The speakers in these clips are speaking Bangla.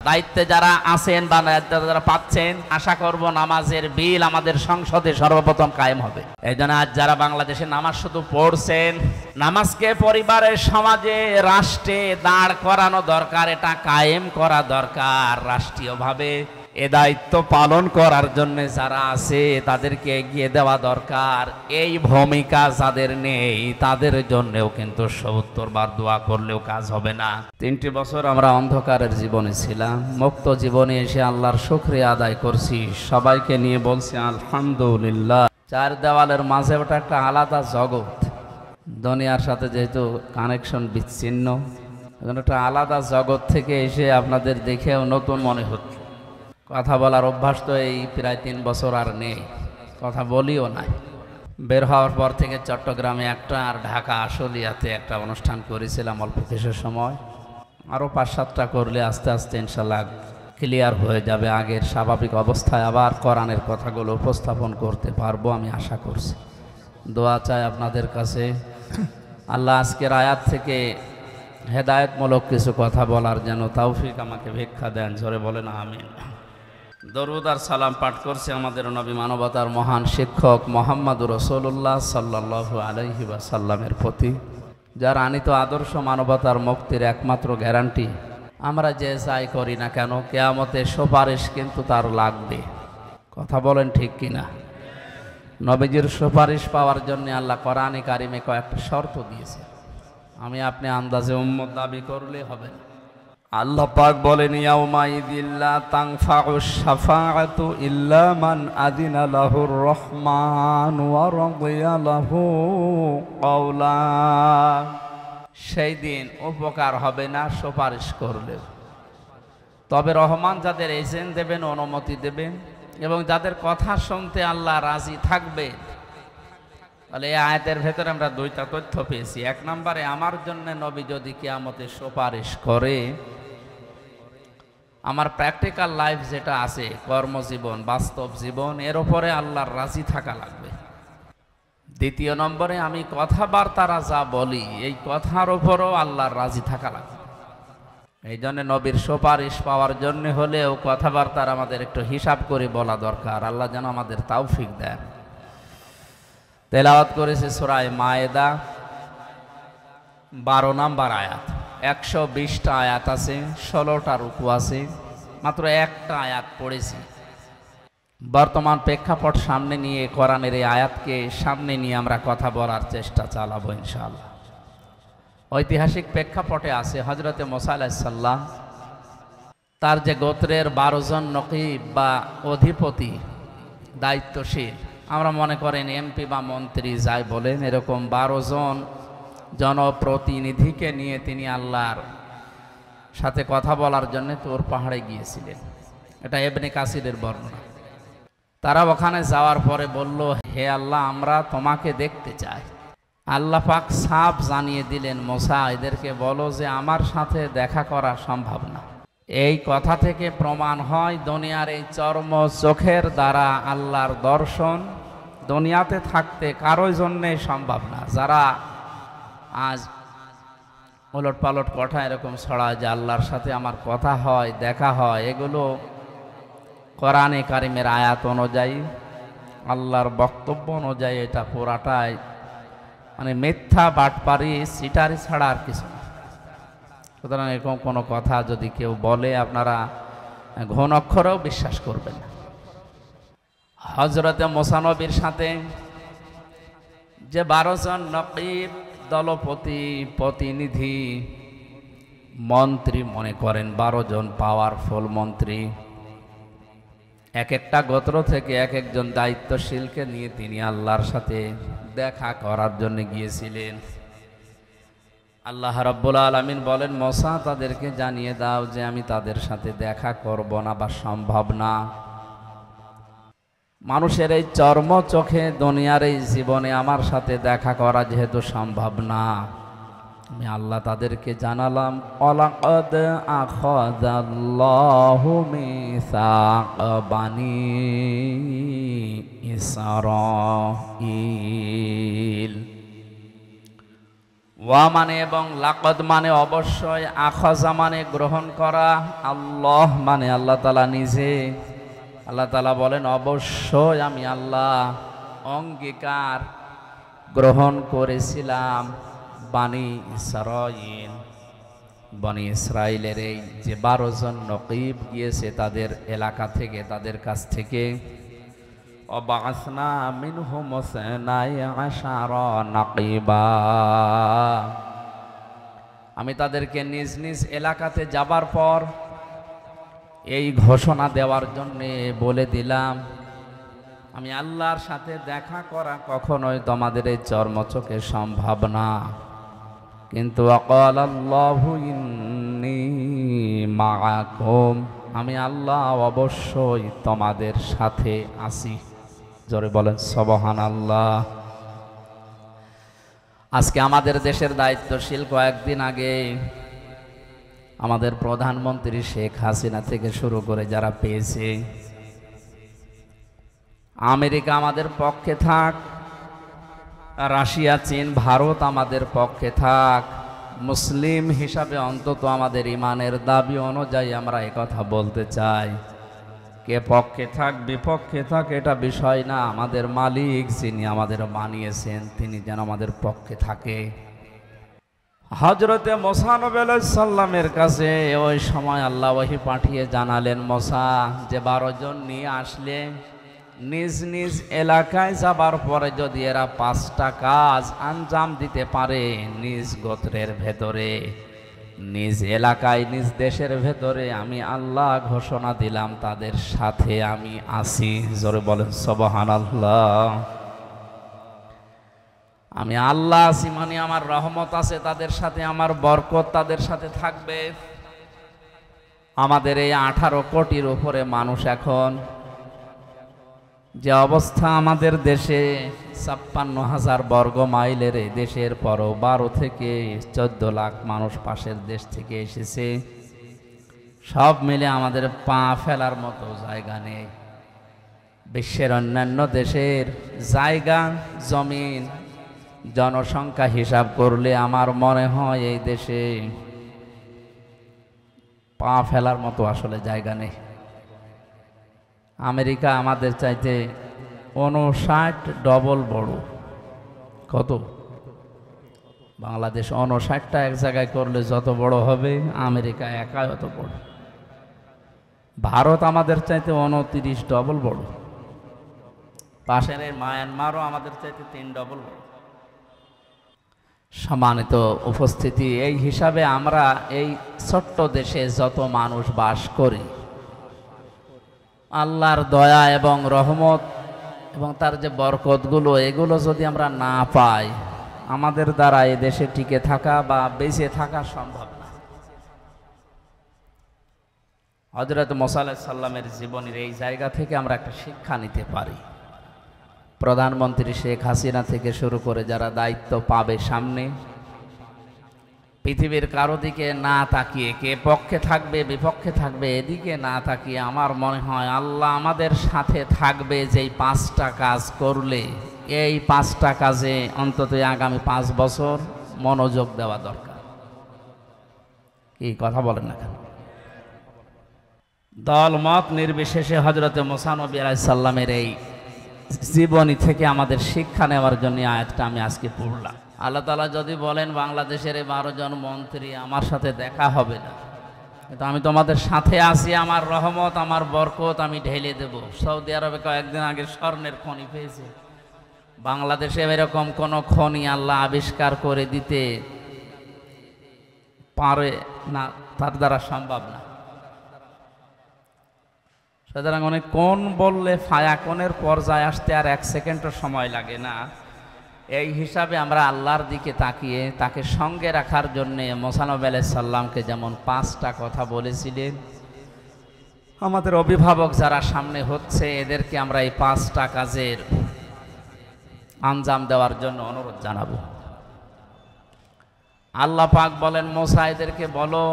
দায়িত্বে যারা আছেন বা যারা পাচ্ছেন, আশা করব নামাজের বিল আমাদের সংসদে সর্বপ্রথম কায়েম হবে। এই জন্য আজ যারা বাংলাদেশে নামাজ শুধু পড়ছেন, নামাজকে পরিবারের, সমাজে, রাষ্ট্রে দাঁড় করানো দরকার, এটা কায়েম করা দরকার রাষ্ট্রীয়ভাবে। এ দায়িত্ব পালন করার জন্য যারা আছে তাদেরকে এগিয়ে দেওয়া দরকার। এই ভূমিকা যাদের নেই তাদের জন্যও কিন্তু ৭০ বার দোয়া করলেও কাজ হবে না। ৩টি বছর আমরা অন্ধকারের জীবনে ছিলাম, মুক্ত জীবনে এসে আল্লাহর শুকরিয়া আদায় করছি। সবাইকে নিয়ে বলছি আলহামদুলিল্লাহ। চার দেওয়ালের মাঝে ওটা একটা আলাদা জগৎ, দুনিয়ার সাথে যেহেতু কানেকশন বিচ্ছিন্ন, একটা আলাদা জগৎ থেকে এসে আপনাদের দেখেও নতুন মনে হচ্ছে। কথা বলার অভ্যাস তো এই প্রায় ৩ বছর আর নেই, কথা বলিও নাই। বের হওয়ার পর থেকে চট্টগ্রামে একটা আর ঢাকা আশুলিয়াতে একটা অনুষ্ঠান করেছিলাম অল্প কিছু সময়। আরও ৫-৭টা করলে আস্তে আস্তে ইনশাল্লাহ ক্লিয়ার হয়ে যাবে, আগের স্বাভাবিক অবস্থায় আবার কোরআনের কথাগুলো উপস্থাপন করতে পারবো আমি আশা করছি। দোয়া চাই আপনাদের কাছে, আল্লাহ আজকের আয়াত থেকে হেদায়েতমূলক কিছু কথা বলার যেন তৌফিক আমাকে ভিক্ষা দেন। জোরে বলেন আমিন। দরুদ আর সালাম পাঠ করছে আমাদের নবী, মানবতার মহান শিক্ষক মুহাম্মদুর রাসূলুল্লাহ সাল্লাল্লাহু আলাইহি ওয়াসাল্লামের প্রতি, যার আনিত আদর্শ মানবতার মুক্তির একমাত্র গ্যারান্টি। আমরা যে যাই করি না কেন কিয়ামতে সুপারিশ কিন্তু তার লাগবে। কথা বলেন ঠিক কিনা? নবীজির সুপারিশ পাওয়ার জন্য আল্লাহ কোরআনে কারিমে কয়েকটা শর্ত দিয়েছে। আমি আপনি আন্দাজে উম্মত দাবি করলে হবে না। আল্লাহ পাক বলেন, ইয়াউমাইযিল্লা তানফাউশ শাফাআতু ইল্লা মান আযিনা লাহুর রহমান ওয়া রাদিয়া লাহু কওলা। সেই দিন উপকার হবে না সুপারিশ করলে, তবে রহমান যাদের এজেন্ট দেবেন, অনুমতি দেবেন এবং যাদের কথা শুনতে আল্লাহ রাজি থাকবে। তাহলে এই আয়াতের ভেতরে আমরা দুইটা তথ্য পেয়েছি। এক নম্বরে, আমার জন্য নবী যদি কিয়ামতে সুপারিশ করে, আমার প্র্যাকটিক্যাল লাইফ যেটা আছে, কর্মজীবন, বাস্তব জীবন, এর উপরে আল্লাহর রাজি থাকা লাগবে। দ্বিতীয় নম্বরে, আমি কথাবার্তারা যা বলি এই কথার উপরও আল্লাহর রাজি থাকা লাগবে। এই জন্য নবীর সুপারিশ পাওয়ার জন্য হলেও কথাবার্তার আমাদের একটু হিসাব করে বলা দরকার। আল্লাহ যেন আমাদের তৌফিক দেন। তেলাওয়াত করেছে সূরা মায়েদা 12 নম্বর আয়াত। 120টা আয়াত আছে, 16টা রুকু আছে, মাত্র একটা আয়াত পড়েছি। বর্তমান প্রেক্ষাপট সামনে নিয়ে কোরআনের এই আয়াতকে সামনে নিয়ে আমরা কথা বলার চেষ্টা চালাবো ইনশাআল্লাহ। ঐতিহাসিক প্রেক্ষাপটে আছে হযরতে মুসা আলাইহিস সালাম, তার যে গোত্রের 12 জন নকিব বা অধিপতি, দায়িত্বশীল, আমরা মনে করেন এমপি বা মন্ত্রী যাই বলেন, এরকম 12 জন জনপ্রতিনিধিকে নিয়ে তিনি আল্লাহর সাথে কথা বলার জন্য তুর পাহাড়ে গিয়েছিলেন। এটা ইবনে কাসিরের বর্ণনা। তারা ওখানে যাওয়ার পরে বলল, হে আল্লাহ, আমরা তোমাকে দেখতে চাই। আল্লাহ পাক সাফ জানিয়ে দিলেন, মুসা, এদেরকে বলো যে আমার সাথে দেখা করা সম্ভব না। এই কথা থেকে প্রমাণ হয় দুনিয়ার এই চর্ম চোখের দ্বারা আল্লাহর দর্শন দুনিয়াতে থাকতে কারোর জন্যে সম্ভব না। যারা আজ ওলট পালট কথা এরকম ছড়ায় যে আল্লাহর সাথে আমার কথা হয়, দেখা হয়, এগুলো কোরআনে কারিমের আয়াত অনুযায়ী, আল্লাহর বক্তব্য অনুযায়ী এটা পুরাটাই মানে মিথ্যা, বাটপারি, সিটারি ছাড়া আর কিছু না। সুতরাং এরকম কোনো কথা যদি কেউ বলে আপনারা ঘন অক্ষরেও বিশ্বাস করবেন না। হযরতে মুসা নবীর সাথে যে 12 জন নকিব, দলপতি, প্রতিনিধি, মন্ত্রী, মনে করেন 12 জন পাওয়ারফুল মন্ত্রী, এক একটা গোত্র থেকে এক একজন দায়িত্বশীলকে নিয়ে তিনি আল্লাহর সাথে দেখা করার জন্য গিয়েছিলেন। আল্লাহ রাব্বুল আলামিন বলেন, মুসা, তাদেরকে জানিয়ে দাও যে আমি তাদের সাথে দেখা করব না বা সম্ভব না। মানুষের এই চর্ম চোখে দুনিয়ার এই জীবনে আমার সাথে দেখা করা যেহেতু সম্ভব না, আমি আল্লাহ তাদেরকে জানালাম, ওয়ালাকাদ আখাযাল্লাহু মিসাকা বানি ইসরাঈল ওয়া মানে এবং লাকদ মানে অবশ্যই, আখাযা মানে গ্রহণ করা, আল্লাহ মানে আল্লাহ তাআলা নিজে। আল্লাহ তাআলা বলেন অবশ্যই আমি আল্লাহ অঙ্গীকার গ্রহণ করেছিলাম বানি ইসরাঈল, বনি ইসরাইলের এই যে 12 জন নকিব গিয়েছে তাদের এলাকা থেকে, তাদের কাছ থেকে। অবাসনা মিনহুম ইসনাই আশারা নাকিবা, আমি তাদেরকে নিজ নিজ এলাকাতে যাবার পর এই ঘোষণা দেওয়ার জন্য বলে দিলাম, আমি আল্লাহর সাথে দেখা করা কখনোই তোমাদের এই চর্মচোখে সম্ভব না, কিন্তু আল্লাহু ইন্নী মাআকুম, আমি আল্লাহ অবশ্যই তোমাদের সাথে আছি। জোরে বলেন সুবহানাল্লাহ। আজকে আমাদের দেশের দায়িত্বশীল কয়েকদিন আগে আমাদের প্রধানমন্ত্রী শেখ হাসিনা থেকে শুরু করে যারা পেয়েছে, আমেরিকা আমাদের পক্ষে থাক, রাশিয়া, চীন, ভারত আমাদের পক্ষে থাক, মুসলিম হিসাবে অন্তত আমাদের ইমানের দাবি অনুযায়ী আমরা একথা বলতে চাই, কে পক্ষে থাক বিপক্ষে থাক এটা বিষয় না, আমাদের মালিক যিনি আমাদের বানিয়েছেন তিনি যেন আমাদের পক্ষে থাকে। হযরতে মুসা নবী আলাইহিস সালামের কাছে ওই সময় আল্লাহ ওহী পাঠিয়ে জানালেন, মুসা যে 12 জন নিয়ে আসলে নিজ নিজ এলাকায় যাবার পরে যদি এরা 5টা কাজ আঞ্জাম দিতে পারে, নিজ গোত্রের ভেতরে, নিজ এলাকায়, নিজ দেশের ভেতরে, আমি আল্লাহ ঘোষণা দিলাম তাদের সাথে আমি আছি। জোরে বলেন সুবহানাল্লাহ। আমি আল্লাহ আছি মানে আমার রহমত আছে তাদের সাথে, আমার বরকত তাদের সাথে থাকবে। আমাদের এই 18 কোটির উপরে মানুষ, এখন যে অবস্থা আমাদের দেশে, 56,000 বর্গ মাইলের এই দেশের পরও 12 থেকে 14 লাখ মানুষ পাশের দেশ থেকে এসেছে, সব মিলে আমাদের পা ফেলার মতো জায়গা নেই। বিশ্বের অন্যান্য দেশের জায়গা, জমিন, জনসংখ্যা হিসাব করলে আমার মনে হয় এই দেশে পা ফেলার মতো আসলে জায়গা নেই। আমেরিকা আমাদের চাইতে 59 ডবল বড়। কত? বাংলাদেশ 59টা এক জায়গায় করলে যত বড় হবে, আমেরিকা একাই অত বড়। ভারত আমাদের চাইতে 29 ডবল বড়। পাশের এই মায়ানমারও আমাদের চাইতে 3 ডবল বড়। সম্মানিত উপস্থিতি, এই হিসাবে আমরা এই ছোট্ট দেশে যত মানুষ বাস করি, আল্লাহর দয়া এবং রহমত এবং তার যে বরকতগুলো, এগুলো যদি আমরা না পাই, আমাদের দ্বারা এই দেশে টিকে থাকা বা বেঁচে থাকা সম্ভব না। হযরত মুসা আলাইহিস সালামের জীবনের এই জায়গা থেকে আমরা একটা শিক্ষা নিতে পারি। প্রধানমন্ত্রী শেখ হাসিনা থেকে শুরু করে যারা দায়িত্ব পাবে সামনে, পৃথিবীর কারো দিকে না তাকিয়ে, কে পক্ষে থাকবে বিপক্ষে থাকবে এদিকে না তাকিয়ে, আমার মনে হয় আল্লাহ আমাদের সাথে থাকবে। যেই 5টা কাজ করলে, এই 5টা কাজে অন্তত আগামী 5 বছর মনোযোগ দেওয়া দরকার। কি কথা বলেন না কেন? দল মত নির্বিশেষে হযরতে মুসা নবী আলাইহিস সালামের এই জীবনী থেকে আমাদের শিক্ষা নেওয়ার জন্য আয়াতটা আমি আজকে পড়লাম। আল্লাহ তাআলা যদি বলেন বাংলাদেশের এই 12 জন মন্ত্রী আমার সাথে দেখা হবে না, কিন্তু আমি তোমাদের সাথে আছি, আমার রহমত আমার বরকত আমি ঢেলে দেব। সৌদি আরবে কয়েকদিন আগে স্বর্ণের খনি পেয়েছে, বাংলাদেশে এরকম কোন খনি আল্লাহ আবিষ্কার করে দিতে পারে না, তার দ্বারা সম্ভব না। সুতরাং অনেক কোন বললে ফায়াকনের পর্যায়ে আসতে আর 1 সেকেন্ডও সময় লাগে না। এই হিসাবে আমরা আল্লাহর দিকে তাকিয়ে তাকে সঙ্গে রাখার জন্যে মুসা নবী আলাইহিস সালামকে যেমন 5টা কথা বলেছিলেন, আমাদের অভিভাবক যারা সামনে হচ্ছে এদেরকে আমরা এই 5টা কাজের আঞ্জাম দেওয়ার জন্য অনুরোধ জানাবো। আল্লাহ পাক বলেন, মুসা এদেরকে বলো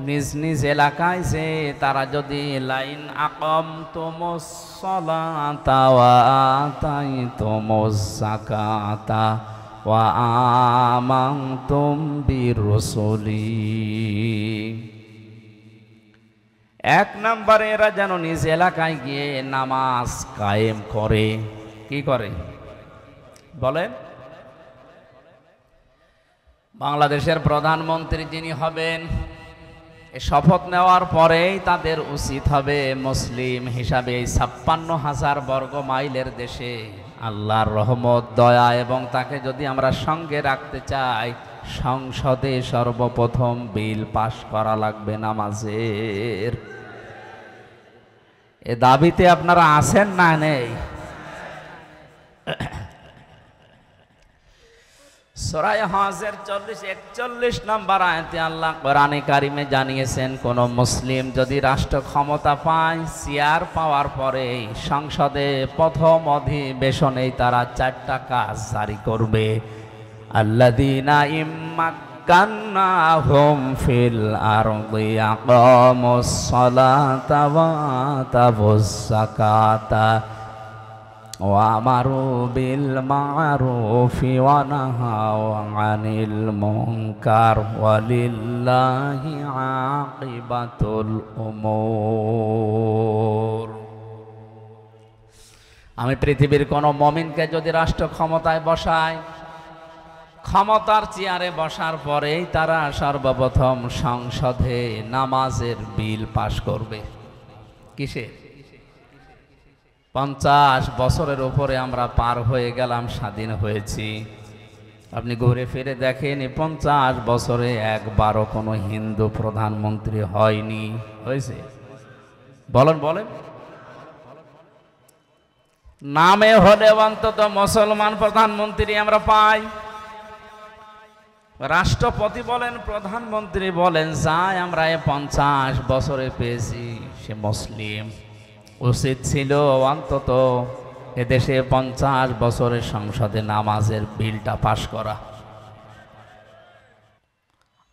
নিজ নিজ এলাকায় যে তারা যদি লাইন আকামতুমুস সালাতা ওয়া আতাইতুমুজ যাকাতা ওয়া আমানতুম বিরুসুলি। এক নম্বরে এরা যেন নিজ এলাকায় গিয়ে নামাজ কায়েম করে। কি করে বলেন? বাংলাদেশের প্রধানমন্ত্রী যিনি হবেন, শপথ নেওয়ার পরেই তাদের উচিত হবে মুসলিম হিসাবে এই ৫৬,০০০ বর্গ মাইলের দেশে আল্লাহর রহমত, দয়া এবং তাকে যদি আমরা সঙ্গে রাখতে চাই, সংসদে সর্বপ্রথম বিল পাশ করা লাগবে নামাজের। এ দাবিতে আপনারা আছেন না নেই? সূরা হজের ৪০-৪১ নম্বর আয়াতে আল্লাহ কোরআনে কারিমে জানিয়েছেন, কোন মুসলিম যদি রাষ্ট্র ক্ষমতা পায়, চেয়ার পাওয়ার পরে সংসদে প্রথম অধিবেশনেই তারা ৪টা কাজ জারি করবে। আল্লাযীনা ইম্মাক্কান্নাহুম ফিল আরদি আকামুস সালাতা ওয়া আতাবুস যাকাতা ওয়া আমারু বিল মা'রুফি ওয়া নাহাউ আনিল মুনকার ওয়ালিল্লাহি আকিবাতুল উমুর। আমি পৃথিবীর কোন মুমিনকে যদি রাষ্ট্র ক্ষমতায় বসাই, ক্ষমতার চেয়ারে বসার পরেই তারা সর্বপ্রথম সংসদে নামাজের বিল পাশ করবে। কিসে? ৫০ বছরের উপরে আমরা পার হয়ে গেলাম, স্বাধীন হয়েছি। আপনি ঘুরে ফিরে দেখেন, ৫০ বছরে একবারও কোনো হিন্দু প্রধানমন্ত্রী হয়নি। হয়েছে? বলেন বলেন। নামে হলে অন্তত মুসলমান প্রধানমন্ত্রী আমরা পাই। রাষ্ট্রপতি বলেন, প্রধানমন্ত্রী বলেন, যাই আমরা ৫০ বছরে পেয়েছি সে মুসলিম। উচিত ছিল অন্তত এদেশে ৫০ বছরের সংসদে নামাজের বিলটা পাশ করা।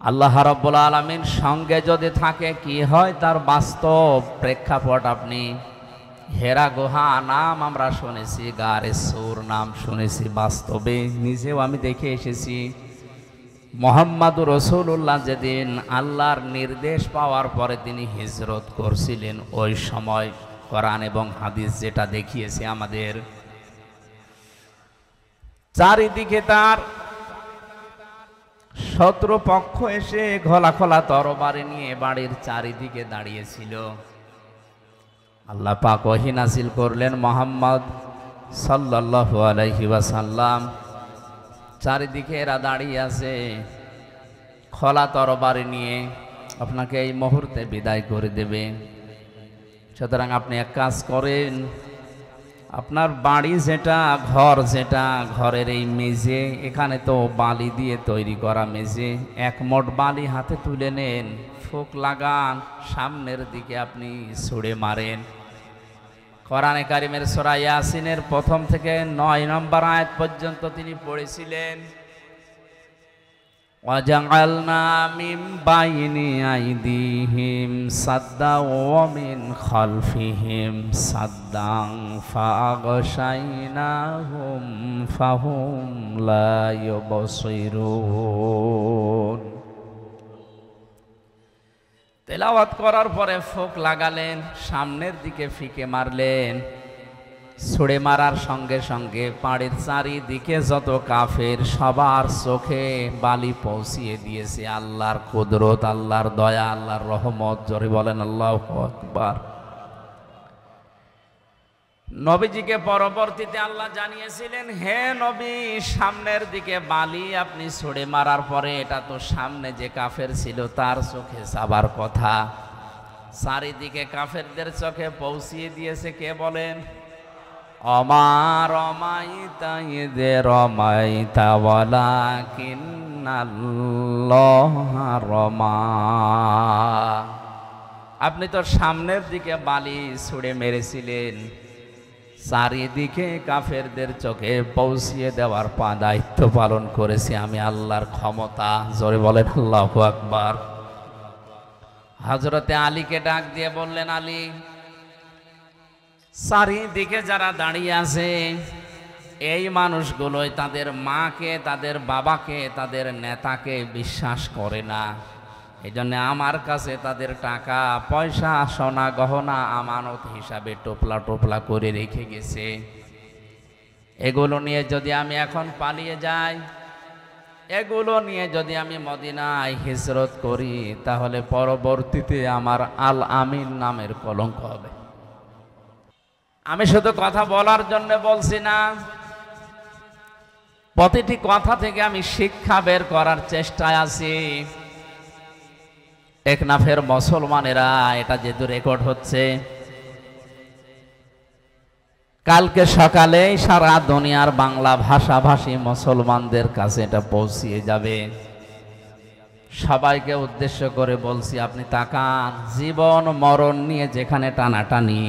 আল্লাহ রাব্বুল আলামিন সঙ্গে যদি থাকে কি হয় তার বাস্তব প্রেক্ষাপট আপনি হেরা গুহা নাম আমরা শুনেছি, গারে সূর নাম শুনেছি, বাস্তবে নিজেও আমি দেখে এসেছি। মুহাম্মাদুর রাসূলুল্লাহ যেদিন আল্লাহর নির্দেশ পাওয়ার পরে তিনি হিজরত করছিলেন, ওই সময় কোরআন এবং হাদিস যেটা দেখিয়েছে আমাদের, চারিদিকে তার শত্রুপক্ষ এসে খোলা খোলা তরবারি নিয়ে বাড়ির চারিদিকে দাঁড়িয়েছিল। আল্লাহ পাক ওহী নাযিল করলেন, মুহাম্মদ সাল্লাল্লাহু আলাইহি ওয়াসাল্লাম, চারিদিকে এরা দাঁড়িয়ে আছে খোলা তরবারি নিয়ে, আপনাকে এই মুহূর্তে বিদায় করে দেবে। সুতরাং আপনি এক কাজ করেন, আপনার বাড়ি যেটা, ঘর যেটা, ঘরের এই মেঝে, এখানে তো বালি দিয়ে তৈরি করা মেঝে, এক মোট বালি হাতে তুলে নেন, ফুঁক লাগান, সামনের দিকে আপনি ছুঁড়ে মারেন। কোরআনে কারিমের সূরা ইয়াসিনের ১ম থেকে ৯ নম্বর আয়াত পর্যন্ত তিনি পড়েছিলেন, ওয়াজআলনা মিন বাইনি আইদিহিম সাদ্দা ওয়া মিন খালফিহিম সাদ্দান ফাআগশাইনাহুম ফাহুম লা ইউবসিরুন। তেলাওয়াত করার পরে ফুঁক লাগালেন, সামনের দিকে ফিকে মারলেন, ছুড়ে মারার সঙ্গে সঙ্গে পাড়ের চারিদিকে যত কাফের সবার চোখে বালি পৌঁছিয়ে দিয়েছে আল্লাহর কুদরত, আল্লাহর দয়া, আল্লাহর রহমত। জোরে বলেন আল্লাহু আকবার। নবীজিকে পরবর্তীতে আল্লাহ জানিয়েছিলেন, হে নবী, সামনের দিকে বালি আপনি ছুড়ে মারার পরে এটা তো সামনে যে কাফের ছিল তার চোখে যাবার কথা, চারিদিকে কাফেরদের চোখে পৌঁছিয়ে দিয়েছে কে বলেন? অমা রমাইতা ইযে রমাইতা ওয়ালাকিন্নাল্লাহা রমা। আপনি তো সামনের দিকে বালি ছুঁড়ে মেরেছিলেন, চারিদিকে কাফেরদের চোখে পৌঁছিয়ে দেওয়ার দায়িত্ব পালন করেছি আমি, আল্লাহর ক্ষমতা। জোরে বলেন আল্লাহু আকবার। হযরতে আলীকে ডাক দিয়ে বললেন, আলী, চারিদিকে যারা দাঁড়িয়ে আছে এই মানুষগুলোই তাদের মাকে, তাদের বাবাকে, তাদের নেতাকে বিশ্বাস করে না। এই জন্য আমার কাছে তাদের টাকা পয়সা, সোনা গহনা আমানত হিসাবে টোপলা টোপলা করে রেখে গেছে। এগুলো নিয়ে যদি আমি এখন পালিয়ে যাই, এগুলো নিয়ে যদি আমি মদিনায় হিজরত করি, তাহলে পরবর্তীতে আমার আল আমিন নামের কলঙ্ক হবে। আমি শুধু কথা বলার জন্য বলছি না, প্রতিটি কথা থেকে আমি শিক্ষা বের করার চেষ্টায় আছি। টেকনাফের মুসলমানেরা, এটা যেহেতু রেকর্ড হচ্ছে, কালকে সকালে সারা দুনিয়ার বাংলা ভাষাভাষী মুসলমানদের কাছে এটা পৌঁছিয়ে যাবে। সবাইকে উদ্দেশ্য করে বলছি, আপনি তাকান, জীবন মরণ নিয়ে যেখানে টানাটানি,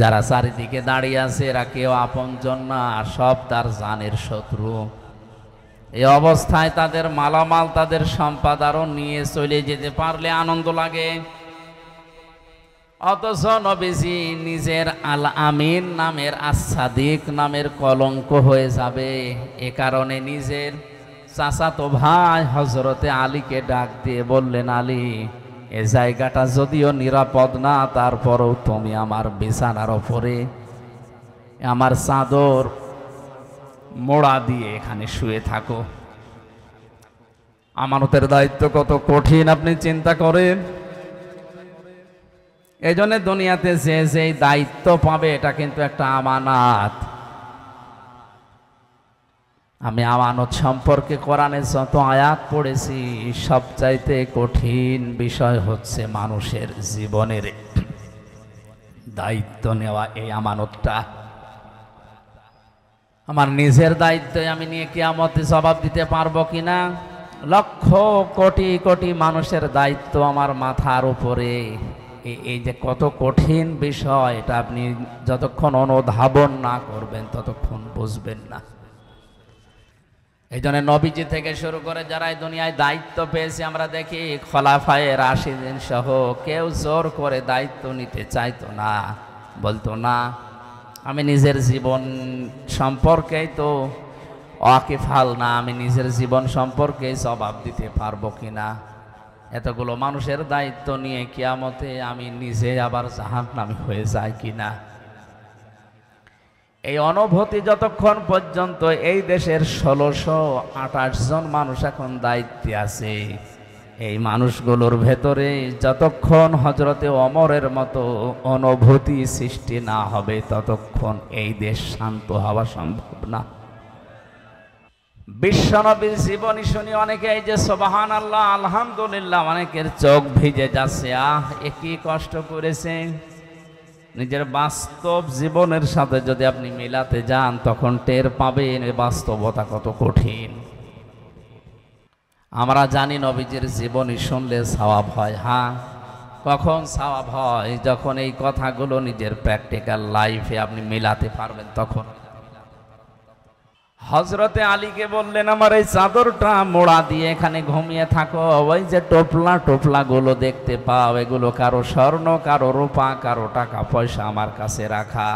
যারা চারিদিকে দাঁড়িয়ে আছে এরা কেউ আপনজন না, সব তার জানের শত্রু। এই অবস্থায় তাদের মালামাল, তাদের সম্পদ আরো নিয়ে চলে যেতে পারলে আনন্দ লাগে। অথচ নবীজি নিজের আল আমিন নামের, আস-সাদিক নামের কলঙ্ক হয়ে যাবে। এ কারণে নিজের চাচাতো ভাই হযরতে আলীকে ডাক দিয়ে বললেন, আলী, এ জায়গাটা যদিও নিরাপদ না, তারপরেও তুমি আমার বিছানার ওপরে আমার চাদর মোড়া দিয়ে এখানে শুয়ে থাকো। আমানতের দায়িত্ব কত কঠিন আপনি চিন্তা করেন। এই জন্য দুনিয়াতে যে যে দায়িত্ব পাবে এটা কিন্তু একটা আমানত। আমি আমানত সম্পর্কে কোরআনে যত আয়াত পড়েছি, সবচাইতে কঠিন বিষয় হচ্ছে মানুষের জীবনের দায়িত্ব নেওয়া। এই আমানতটা আমার নিজের দায়িত্ব, আমি নিয়ে কিয়ামতে জবাব দিতে পারবো কিনা। লক্ষ কোটি কোটি মানুষের দায়িত্ব আমার মাথার উপরে। এই যে কত কঠিন বিষয়, এটা আপনি যতক্ষণ অনুধাবন না করবেন ততক্ষণ বুঝবেন না। এই জন্য নবীজি থেকে শুরু করে যারা এই দুনিয়ায় দায়িত্ব পেয়েছে, আমরা দেখি খলাফায়ে রাশিদিন সহ কেউ জোর করে দায়িত্ব নিতে চাইতো না, বলতো না, আমি নিজের জীবন সম্পর্কেই তো ওয়াকিফাল না, আমি নিজের জীবন সম্পর্কে জবাব দিতে পারবো কিনা। এতগুলো মানুষের দায়িত্ব নিয়ে কিয়ামতে আমি নিজে আবার জাহান্নামী হয়ে যাই কিনা। এই অনুভূতি যতক্ষণ পর্যন্ত এই দেশের 1628 জন মানুষ এখন দায়িত্বে আছে, এই মানুষগুলোর ভেতরে যতক্ষণ হযরতে ওমরের মতো অনুভূতি সৃষ্টি না হবে, ততক্ষণ এই দেশ শান্ত হওয়া সম্ভব না। বিশ্বনবীর জীবনী শুনি অনেকে এই যে সুবহানাল্লাহ, আলহামদুলিল্লাহ, অনেকের চোখ ভিজে যাচ্ছে। কি কষ্ট করেছে। নিজের বাস্তব জীবনের সাথে যদি আপনি মিলাতে যান, তখন টের পাবেন বাস্তবতা কত কঠিন। আমরা জানি নবীজির জীবনী শুনলে সওয়াব হয়। হ্যাঁ, কখন সওয়াব হয়? যখন এই কথাগুলো নিজের প্র্যাকটিক্যাল লাইফে আপনি মিলাতে পারবেন তখন। হযরতে আলীকে বললেন, আমার এই চাদরটা মোড়া দিয়ে এখানে ঘুমিয়ে থাকো। ওই যে টোপলা টোপলা গুলো দেখতে পাও, এগুলো কারো স্বর্ণ, কারো রূপা, কারো টাকা পয়সা আমার কাছে রাখা।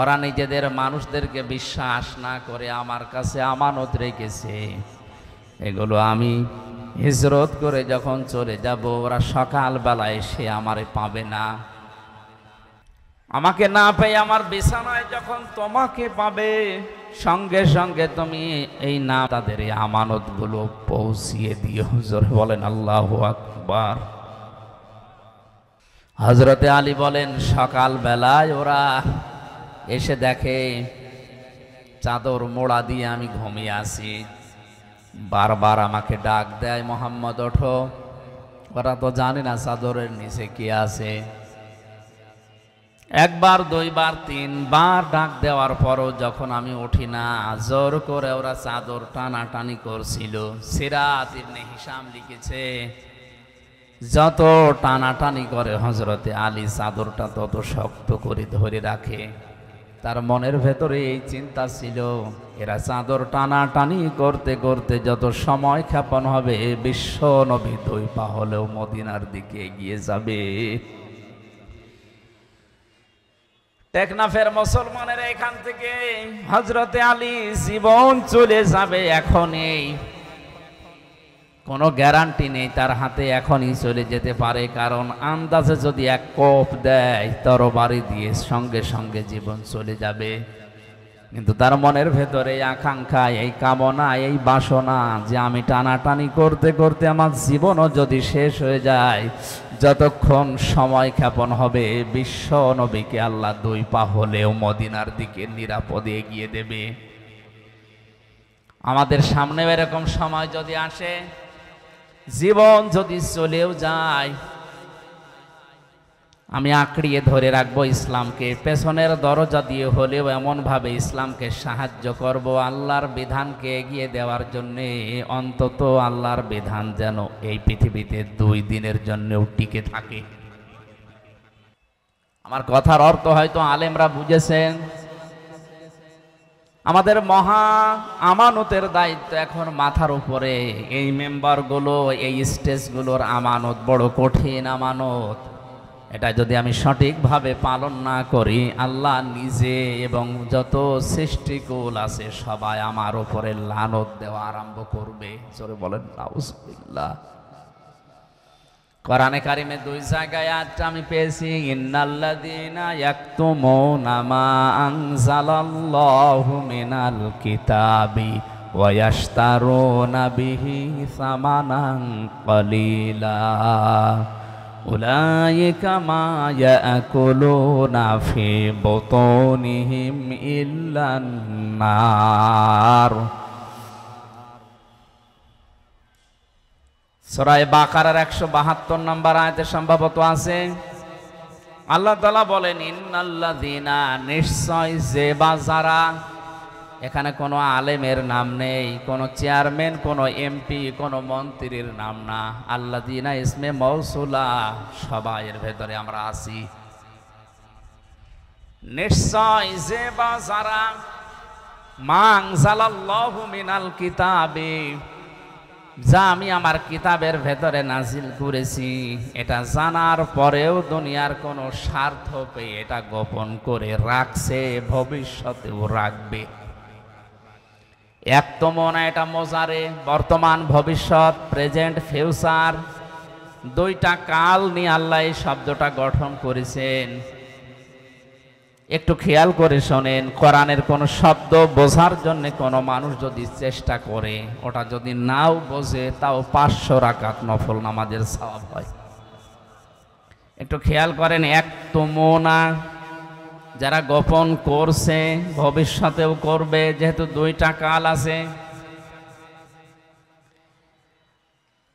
ওরা নিজেদের মানুষদেরকে বিশ্বাস না করে আমার কাছে আমানত রেখেছে। এগুলো আমি হিজরত করে যখন চলে যাব, ওরা সকালবেলা এসে আমারে পাবে না। আমাকে না পেয়ে আমার বিছানায় যখন তোমাকে পাবে, সঙ্গে সঙ্গে তুমি এই না তাদের এই আমানতগুলো পৌঁছিয়ে দিও। জোরে বলেন আল্লাহু আকবার। হযরতে আলী বলেন, সকাল বেলায় ওরা এসে দেখে চাদর মোড়া দিয়ে আমি ঘুমিয়ে আছি। বারবার আমাকে ডাক দেয়, মোহাম্মদ ওঠো। ওরা তো জানে না চাদরের নিচে কি আছে। একবার, দুইবার, তিনবার ডাক দেওয়ার পরও যখন আমি উঠি না, জোর করে ওরা চাদর টানাটানি করছিল। সিরাত ইবনে হিশাম লিখেছে, যত টানাটানি করে হযরতে আলী চাদরটা তত শক্ত করে ধরে রাখে। তার মনের ভেতরে এই চিন্তা ছিল, এরা চাদর টানাটানি করতে করতে যত সময় ক্ষেপণ হবে, বিশ্ব নবী 2 পা হলেও মদিনার দিকে এগিয়ে যাবে। টেকনাফের মুসলমানের এখান থেকে হযরতে আলী জীবন চলে যাবে এখনই, কোনো গ্যারান্টি নেই তার হাতে এখনই চলে যেতে পারে। কারণ আন্দাজে যদি এক কোপ দেয় তরবারি দিয়ে সঙ্গে সঙ্গে জীবন চলে যাবে। কিন্তু তার মনের ভেতরে এই আকাঙ্ক্ষা, এই কামনা, এই বাসনা যে আমি টানাটানি করতে করতে আমার জীবনও যদি শেষ হয়ে যায়, যতক্ষণ সময় ক্ষেপণ হবে বিশ্ব নবীকে আল্লাহ 2 পা হলেও মদিনার দিকে নিরাপদে এগিয়ে দেবে। আমাদের সামনে এরকম সময় যদি আসে, জীবন যদি চলেও যায়, আমি আঁকড়িয়ে ধরে রাখবো ইসলামকে, পেছনের দরজা দিয়ে হলেও এমনভাবে ইসলামকে সাহায্য করব আল্লাহর বিধানকে এগিয়ে দেওয়ার জন্যে। অন্তত আল্লাহর বিধান যেন এই পৃথিবীতে 2 দিনের জন্যও টিকে থাকে। আমার কথার অর্থ হয়তো আলেমরা বুঝেছেন। আমাদের মহা আমানতের দায়িত্ব এখন মাথার উপরে। এই মেম্বারগুলো, এই স্টেজগুলোর আমানত বড় কঠিন আমানত। এটা যদি আমি সঠিকভাবে পালন না করি, আল্লাহ নিজে এবং যত সৃষ্টিকুল আছে সবাই আমার উপরে লানত দেওয়া আরম্ভ করবে। জোরে বলেন নাউজুবিল্লাহ। কোরআনে কারিমে 2 জায়গায় আয়াতটা আমি পেয়েছি, ইন্নাল্লাযীনা ইয়াকতুমুনা মা আনজালাল্লাহু মিনাল কিতাবি ওয়া ইয়াশতারুনা বিহি সামানান ক্বালিলা উলাইকা মা ইয়াকুলুনা ফি বুতুনিহিম ইল্লান নার। সূরা বাকারার 172 নম্বর আয়াতে সম্ভবত আছে। আল্লাহ তাআলা বলেন, ইন্নাল্লাযীনা, নিশ্চয় যে বা যারা, এখানে কোনো আলেমের নাম নেই, কোনো চেয়ারম্যান, কোনো এমপি, কোনো মন্ত্রীর নাম না। আল্লাযীনা ইসমে মৌসুলা, সবাই এর ভেতরে আমরা আছি। নিশ্চয় যে বা যারা, মা আনজালাল্লাহু মিনাল কিতাবি, যা আমি আমার কিতাবের ভেতরে নাজিল করেছি, এটা জানার পরেও দুনিয়ার কোনো স্বার্থ পেয়ে এটা গোপন করে রাখছে, ভবিষ্যতেও রাখবে। এক তো মনে এটা মজারে, বর্তমান, ভবিষ্যৎ, প্রেজেন্ট, ফিউচার, 2টা কাল নিয়ে আল্লাহ এই শব্দটা গঠন করেছেন। একটু খেয়াল করে শোনেন, কোরআনের কোন শব্দ বোঝার জন্য কোনো মানুষ যদি চেষ্টা করে, ওটা যদি নাও বোঝে, তাও 500 রাকাত নফল নামাজের সওয়াব হয়। একটু খেয়াল করেন, এক তুমনা, যারা গোপন করছে ভবিষ্যতেও করবে, যেহেতু 2টা কাল আছে।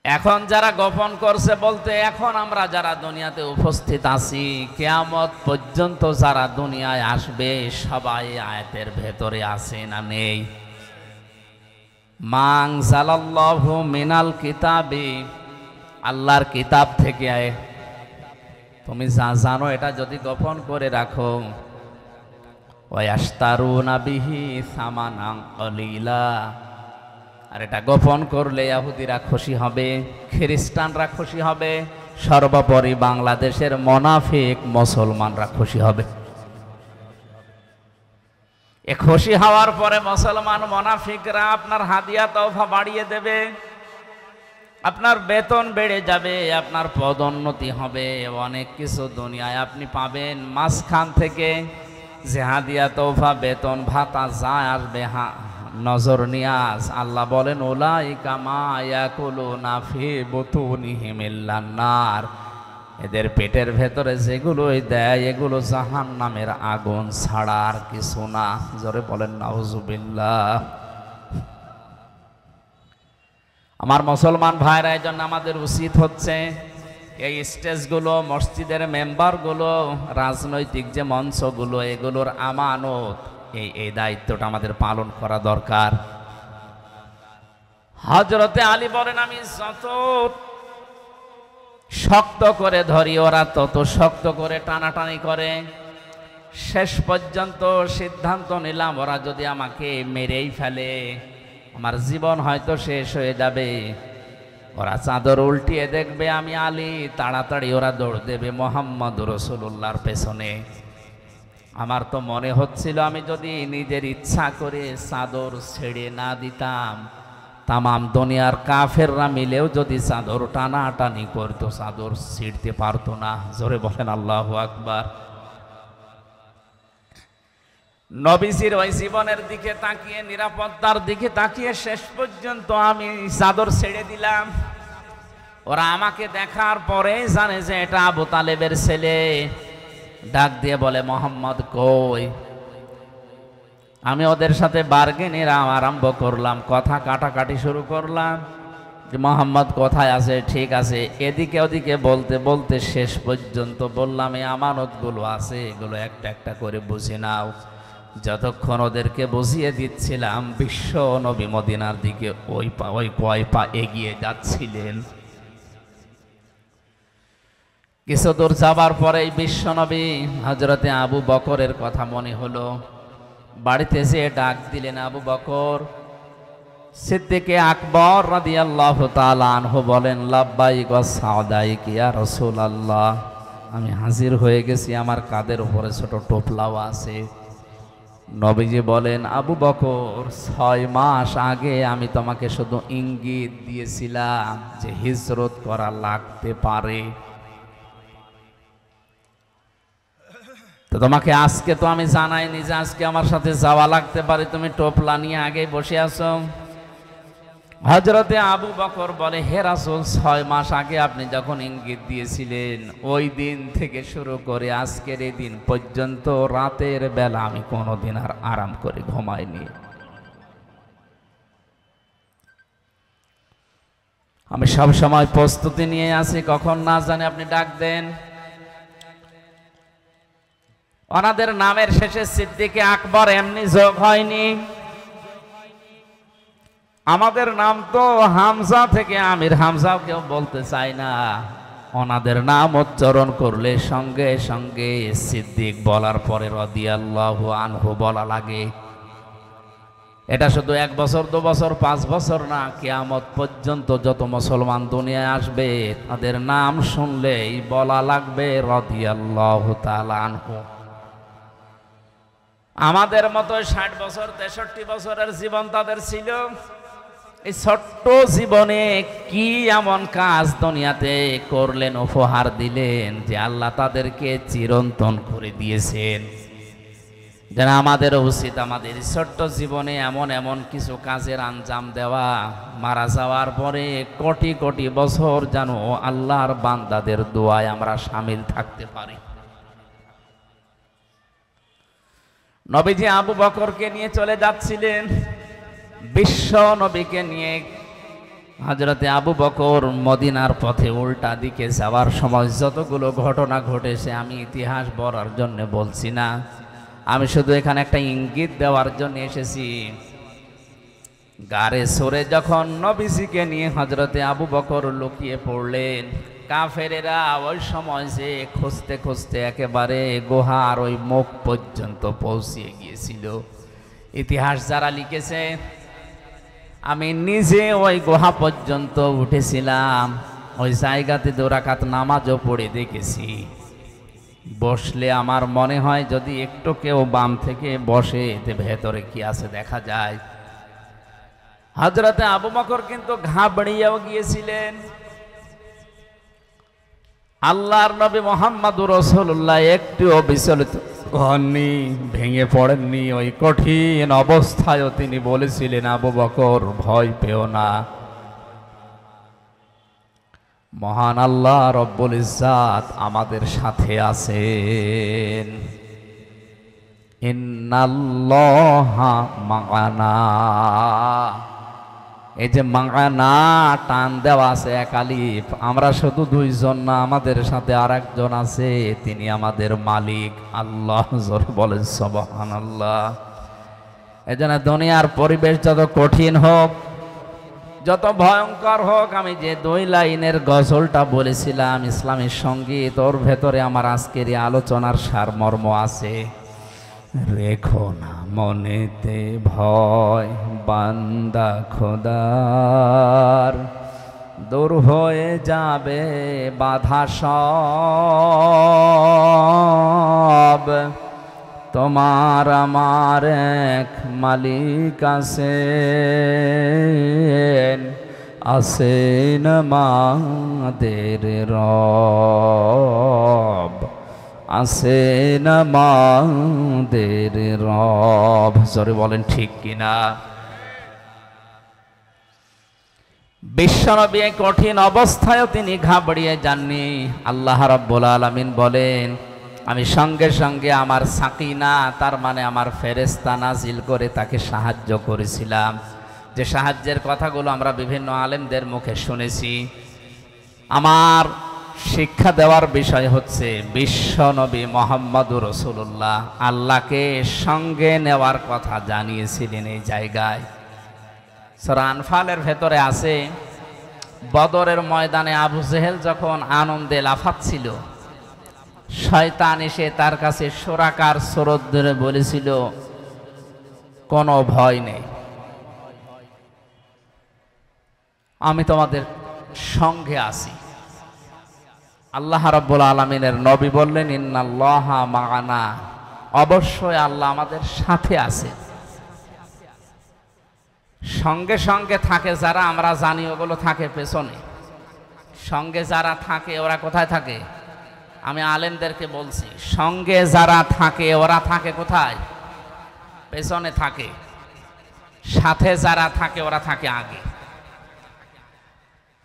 এখন যারা গোপন করছে বলতে, এখন আমরা যারা দুনিয়াতে উপস্থিত আছি, কিয়ামত পর্যন্ত যারা দুনিয়ায় আসবে সবাই আয়াতের ভেতরে আছে না নেই? মা আনজালাল্লাহু মিনাল কিতাবি, আল্লাহর কিতাব থেকে তুমি যা জানো এটা যদি গোপন করে রাখো, ওয়া ইয়াশতারুনা বিহি সামানান ক্বালিলা, আর এটা গোপন করলে ইহুদিরা খুশি হবে, খ্রিস্টানরা খুশি হবে, সর্বোপরি বাংলাদেশের মুনাফিক মুসলমানরা খুশি হবে। এ খুশি হওয়ার পরে মুসলমান মুনাফিকরা আপনার হাদিয়া তওফা বাড়িয়ে দেবে, আপনার বেতন বেড়ে যাবে, আপনার পদোন্নতি হবে, অনেক কিছু দুনিয়ায় আপনি পাবেন। মাঝখান থেকে যে হাদিয়া তওফা, বেতন ভাতা যা আসবে, নজর নিয়াজ, আল্লাহ বলেন, উলাইকা মা ইয়াকুলুনা ফি বুতুনিহিম ইল্লান নার, এদের পেটের ভেতরে যেগুলোই দেয় এগুলো জাহান্নামের আগুন ছাড়া আর কিছু না। জোরে বলেন নাউজুবিল্লাহ। আমার মুসলমান ভাইরা, এই জন্য আমাদের উচিত হচ্ছে এই স্টেজগুলো, মসজিদের মেম্বারগুলো, রাজনৈতিক যে মঞ্চগুলো, এগুলোর আমানত, এই দায়িত্বটা আমাদের পালন করা দরকার। হযরতে আলী বলেন, আমি যত শক্ত করে ধরি ওরা তত শক্ত করে টানাটানি করে। শেষ পর্যন্ত সিদ্ধান্ত নিলাম, ওরা যদি আমাকে মেরেই ফেলে আমার জীবন হয়তো শেষ হয়ে যাবে। ওরা চাদর উল্টিয়ে দেখবে আমি আলী, তাড়াতাড়ি ওরা দৌড় দেবে মুহাম্মদ রাসূলুল্লাহর পেছনে। আমার তো মনে হচ্ছিল আমি যদি নিজের ইচ্ছা করে চাদর ছেড়ে না দিতাম, তামাম দুনিয়ার কাফেররা মিলেও যদি চাদর টানাটানি করতো চাদর ছিঁড়তে পারতো না। জোরে বলেন আল্লাহু আকবার। নবীজির ওই জীবনের দিকে তাকিয়ে, নিরাপত্তার দিকে তাকিয়ে শেষ পর্যন্ত আমি চাদর ছেড়ে দিলাম। ওরা আমাকে দেখার পরে জানে যে এটা আবু তালেবের ছেলে। ডাক দিয়ে বলে, মোহাম্মদ কই? আমি ওদের সাথে বার্গেনের আরম্ভ করলাম, কথা কাটাকাটি শুরু করলাম যে মোহাম্মদ কোথায় আছে, ঠিক আছে, এদিকে ওদিকে বলতে বলতে শেষ পর্যন্ত বললাম এই আমানতগুলো আছে, এগুলো একটা একটা করে বুঝে নাও। যতক্ষণ ওদেরকে বুঝিয়ে দিচ্ছিলাম, বিশ্ব নবী মদিনার দিকে ওই কয় পা এগিয়ে যাচ্ছিলেন। কিছু দূর যাবার পরেই বিশ্ব নবী হযরতে আবু বকরের কথা মনে হলো। বাড়িতে যেয়ে ডাক দিলেন, আবু বকর। সিদ্দিকে আকবর রাদিয়াল্লাহু তাআলা আনহু বলেন, লাব্বাইক ওয়া সাদাইক ইয়া রাসূলুল্লাহ, আমি হাজির হয়ে গেছি, আমার কাঁধের উপরে ছোট টোপলাও আছে। নবীজি বলেন, আবু বকর, 6 মাস আগে আমি তোমাকে শুধু ইঙ্গিত দিয়েছিলাম যে হিজরত করা লাগতে পারে, তো তোমাকে আজকে তো আমি জানাইনি যে আজকে আমার সাথে যাওয়া লাগতে পারে, তুমি টোপলা নিয়ে আগে বসে আছো। হযরতে আবু বকর বলে, হে রাসূল, 6 মাস আগে আপনি যখন ইঙ্গিত দিয়েছিলেন, ওই দিন থেকে শুরু করে আজকের এই দিন পর্যন্ত রাতের বেলা আমি কোনোদিন আর আরাম করে ঘুমাইনি। আমি সব সময় প্রস্তুতি নিয়ে আছি, কখন না জানি আপনি ডাক দেন। ওনাদের নামের শেষে সিদ্দিকে আকবর এমনি যোগ হয়নি। আমাদের নাম তো হামজা থেকে আমির, হামজাও কেউ বলতে চায় না। ওনাদের নাম উচ্চারণ করলে সঙ্গে সঙ্গে সিদ্দিক বলার পরে রাদিয়াল্লাহু আনহু বলা লাগে। এটা শুধু 1 বছর 2 বছর 5 বছর না, কিয়ামত পর্যন্ত যত মুসলমান দুনিয়ায় আসবে তাদের নাম শুনলেই বলা লাগবে রাদিয়াল্লাহু তাআলা আনহু। আমাদের মতো 60 বছর 63 বছরের জীবন তাদের ছিল। এই ছোট্ট জীবনে কি এমন কাজ দুনিয়াতে করলেন, উপহার দিলেন যে আল্লাহ তাদেরকে চিরন্তন করে দিয়েছেন। যেন আমাদের উচিত আমাদের ছোট্ট জীবনে এমন এমন কিছু কাজের আঞ্জাম দেওয়া, মারা যাওয়ার পরে কোটি কোটি বছর যেন আল্লাহর বান্দাদের দোয়ায় আমরা শামিল থাকতে পারি। নবীজি আবু বকরকে নিয়ে চলে যাচ্ছিলেন, বিশ্ব নবীকে নিয়ে। হযরতে আবু বকর মদিনার পথে উল্টা দিকে যাওয়ার সময় যতগুলো ঘটনা ঘটেছে আমি ইতিহাস বলার জন্য বলছি না, আমি শুধু এখানে একটা ইঙ্গিত দেওয়ার জন্য এসেছি। গাড়ে সরে যখন নবীজিকে নিয়ে হযরতে আবু বকর লুকিয়ে পড়লেন, কাফেরেরা ওই সময় যে খুঁজতে খুঁজতে একেবারে গুহার ওই মুখ পর্যন্ত পৌঁছিয়ে গিয়েছিল। ইতিহাস যারা লিখেছে, আমি নিজে ওই গুহা পর্যন্ত উঠেছিলাম, ওই জায়গাতে 2 রাকাত নামাজও পড়ে দেখেছি। বসলে আমার মনে হয় যদি একটু কেউ বাম থেকে বসে এতে ভেতরে কি আছে দেখা যায়। হযরতে আবু বকর কিন্তু ঘাবড়িয়েও গিয়েছিলেন। আল্লাহর নবী মুহাম্মদুর রাসূলুল্লাহ একটুও বিচলিত হননি, ভেঙে পড়েননি। ওই কঠিন অবস্থায়ও তিনি বলেছিলেন, আবু বকর ভয় পেও না, মহান আল্লাহ রব্বুল ইজ্জাত আমাদের সাথে আছেন। ইন্নাল্লাহা মা'ানা, এই যে মা'ানা টান দেওয়া আছে এক আলিফ, আমরা শুধু 2 জন না, আমাদের সাথে আরেকজন আছে, তিনি আমাদের মালিক আল্লাহ। জোরে বলেন সুবহানাল্লাহ। এজন্য দুনিয়ার পরিবেশ যত কঠিন হোক, যত ভয়ঙ্কর হোক, আমি যে 2 লাইনের গজলটা বলেছিলাম ইসলামী সঙ্গীত, ওর ভেতরে আমার আজকের এই আলোচনার সারমর্ম আছে। রেখো না মনেতে ভয়, বান্দা খোদার, দূর হয়ে যাবে বাধা সব, তোমার আমার এক মালিক আছেন, আছেন আমাদের রব, আছেন আমাদের রব। জোরে বলেন ঠিক কিনা? বিশ্বনবী এই কঠিন অবস্থায়ও তিনি ঘাবড়িয়ে যাননি। আল্লাহ রাব্বুল আলামিন বলেন, আমি সঙ্গে সঙ্গে আমার সাকিনা, তার মানে আমার ফেরেশতা নাজিল করে তাকে সাহায্য করেছিলাম। যে সাহায্যের কথাগুলো আমরা বিভিন্ন আলেমদের মুখে শুনেছি। আমার শিক্ষা দেওয়ার বিষয় হচ্ছে বিশ্বনবী মুহাম্মদুর রাসূলুল্লাহ আল্লাহকে সঙ্গে নেওয়ার কথা জানিয়েছিলেন এই জায়গায়। সূরা আনফালের ভেতরে আছে, বদরের ময়দানে আবু জেহেল যখন আনন্দে লাফাচ্ছিল, শয়তান এসে তার কাছে শোরাকার সুরত ধরে বলেছিল, কোনো ভয় নেই, আমি তোমাদের সঙ্গে আছি। আল্লাহ রাব্বুল আলামিনের নবী বললেন, ইন্নাল্লাহা মা'ানা, অবশ্যই আল্লাহ আমাদের সাথে আছে। সঙ্গে সঙ্গে থাকে যারা, আমরা জানি ওগুলো থাকে পেছনে। সঙ্গে যারা থাকে ওরা কোথায় থাকে? আমি আলেমদেরকে বলছি, সঙ্গে যারা থাকে ওরা থাকে কোথায়? পেছনে থাকে। সাথে যারা থাকে ওরা থাকে আগে।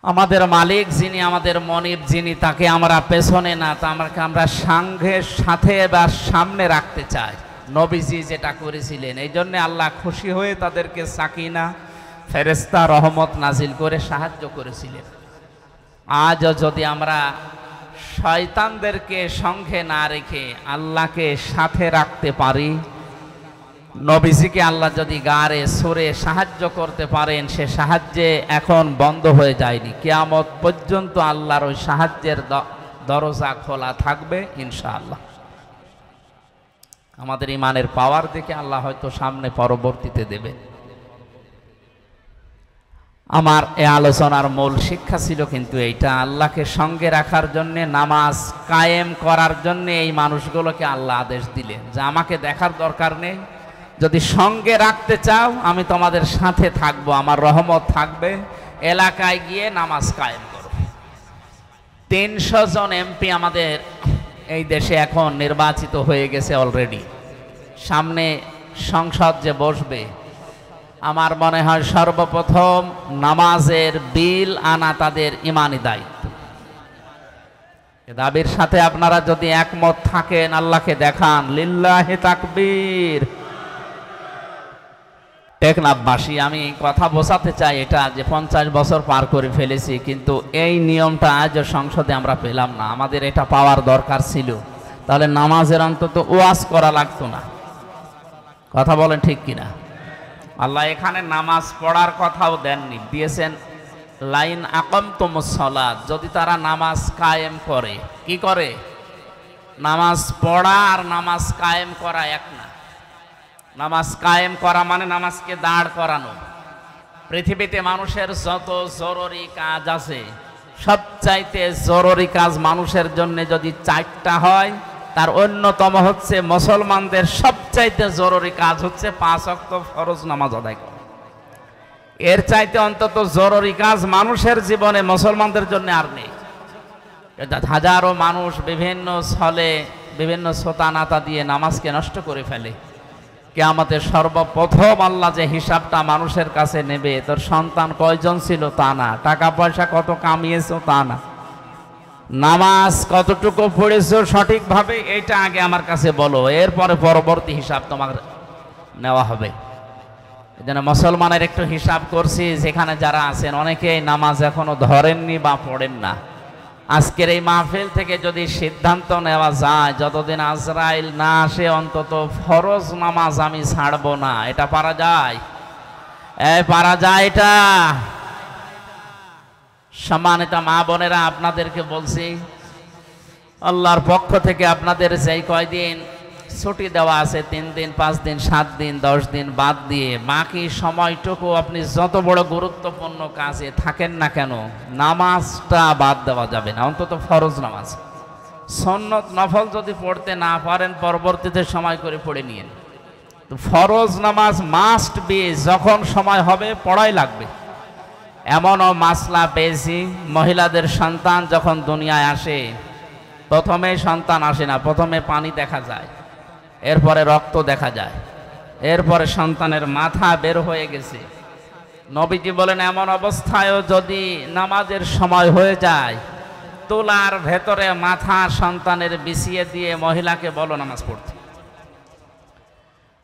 আমাদের মালিক যিনি, আমাদের মনিব যিনি, তাকে আমরা পেছনে না, তা আমরা সঙ্গের সাথে বা সামনে রাখতে চাই। নবীজি যেটা করেছিলেন, এই জন্য আল্লাহ খুশি হয়ে তাদেরকে সাকিনা, ফেরেশতা, রহমত নাজিল করে সাহায্য করেছিলেন। আজও যদি আমরা শয়তানদেরকে সঙ্গে না রেখে আল্লাহকে সাথে রাখতে পারি, নবীজিকে আল্লাহ যদি গারে সরে সাহায্য করতে পারেন, সে সাহায্যে এখন বন্ধ হয়ে যায়নি, কিয়ামত পর্যন্ত আল্লাহর ওই সাহায্যের দরজা খোলা থাকবে ইনশাআল্লাহ। আমাদের ইমানের পাওয়ার দেখে আল্লাহ হয়তো সামনে পরবর্তীতে দেবে। আমার এই আলোচনার মূল শিক্ষা ছিল কিন্তু এইটা, আল্লাহকে সঙ্গে রাখার জন্য, নামাজ কায়েম করার জন্য এই মানুষগুলোকে আল্লাহ আদেশ দিলেন যে আমাকে দেখার দরকার নেই, যদি সঙ্গে রাখতে চাও আমি তোমাদের সাথে থাকবো, আমার রহমত থাকবে, এলাকায় গিয়ে নামাজ কায়েম করো। 300 জন এমপি আমাদের এই দেশে এখন নির্বাচিত হয়ে গেছে অলরেডি। সামনে সংসদ যে বসবে, আমার মনে হয় সর্বপ্রথম নামাজের বিল আনা তাদের ইমানি দায়িত্ব। এ দাবির সাথে আপনারা যদি একমত থাকেন, আল্লাহকে দেখান, লিল্লাহি তাকবীর। টেকনাফবাসী, আমি কথা বোঝাতে চাই এটা যে 50 বছর পার করে ফেলেছি, কিন্তু এই নিয়মটা আজও সংসদে আমরা পেলাম না। আমাদের এটা পাওয়ার দরকার ছিল, তাহলে নামাজের অন্তত ওয়াজ করা লাগতো না। কথা বলেন ঠিক কিনা? আল্লাহ এখানে নামাজ পড়ার কথাও দেননি, দিয়েছেন লাইন আকামতুমুস সালাত, যদি তারা নামাজ কায়েম করে। কি করে? নামাজ পড়া আর নামাজ কায়েম করা এক না। নামাজ কায়েম করা মানে নামাজকে দাঁড় করানো। পৃথিবীতে মানুষের যত জরুরি কাজ আছে, সবচাইতে জরুরি কাজ মানুষের জন্য যদি 4টা হয়, তার অন্যতম হচ্ছে মুসলমানদের সবচাইতে জরুরি কাজ হচ্ছে 5 ওয়াক্ত ফরজ নামাজ আদায় করা। এর চাইতে অন্তত জরুরি কাজ মানুষের জীবনে মুসলমানদের জন্য আর নেই। হাজারো মানুষ বিভিন্ন ছলে, বিভিন্ন সোতানাতা দিয়ে নামাজকে নষ্ট করে ফেলে। কিয়ামতের সর্বপ্রথম আল্লাহ যে হিসাবটা মানুষের কাছে নেবে, তোর সন্তান কয়জন ছিল তা না, টাকা পয়সা কত কামিয়েছো তা না, নামাজ কতটুকু পড়েছো সঠিকভাবে, এইটা আগে আমার কাছে বলো, এরপরে পরবর্তী হিসাব তোমার নেওয়া হবে। এই জন্য মুসলমানের একটু হিসাব করছি, যেখানে যারা আছেন অনেকেই নামাজ এখনো ধরেননি বা পড়েন না। আজকের এই মাহফিল থেকে যদি সিদ্ধান্ত নেওয়া যায়, যতদিন আজরাইল না আসে অন্তত ফরজ নামাজ আমি ছাড়বো না, এটা পারা যায়? পারা যায় এটা? সম্মানিত মা বোনেরা, আপনাদেরকে বলছি, আল্লাহর পক্ষ থেকে আপনাদের যেই কয়দিন ছুটি দেওয়া আছে, 3 দিন, 5 দিন, 7 দিন, 10 দিন বাদ দিয়ে বাকি সময়টুকু আপনি যত বড় গুরুত্বপূর্ণ কাজে থাকেন না কেন, নামাজটা বাদ দেওয়া যাবে না, অন্তত ফরজ নামাজ। সুন্নত নফল যদি পড়তে না পারেন পরবর্তীতে সময় করে পড়ে নিয়েন। তো ফরজ নামাজ মাস্ট বি, যখন সময় হবে পড়াই লাগবে। এমনও মাসলা পেয়েছি, মহিলাদের সন্তান যখন দুনিয়ায় আসে, প্রথমে সন্তান আসে না, প্রথমে পানি দেখা যায়, এরপরে রক্ত দেখা যায়, এরপরে সন্তানের মাথা বের হয়ে গেছে। নবীজি বলেন এমন অবস্থায়ও যদি নামাজের সময় হয়ে যায়, তুলার ভেতরে মাথা সন্তানের বিছিয়ে দিয়ে মহিলাকে বলো নামাজ পড়তে।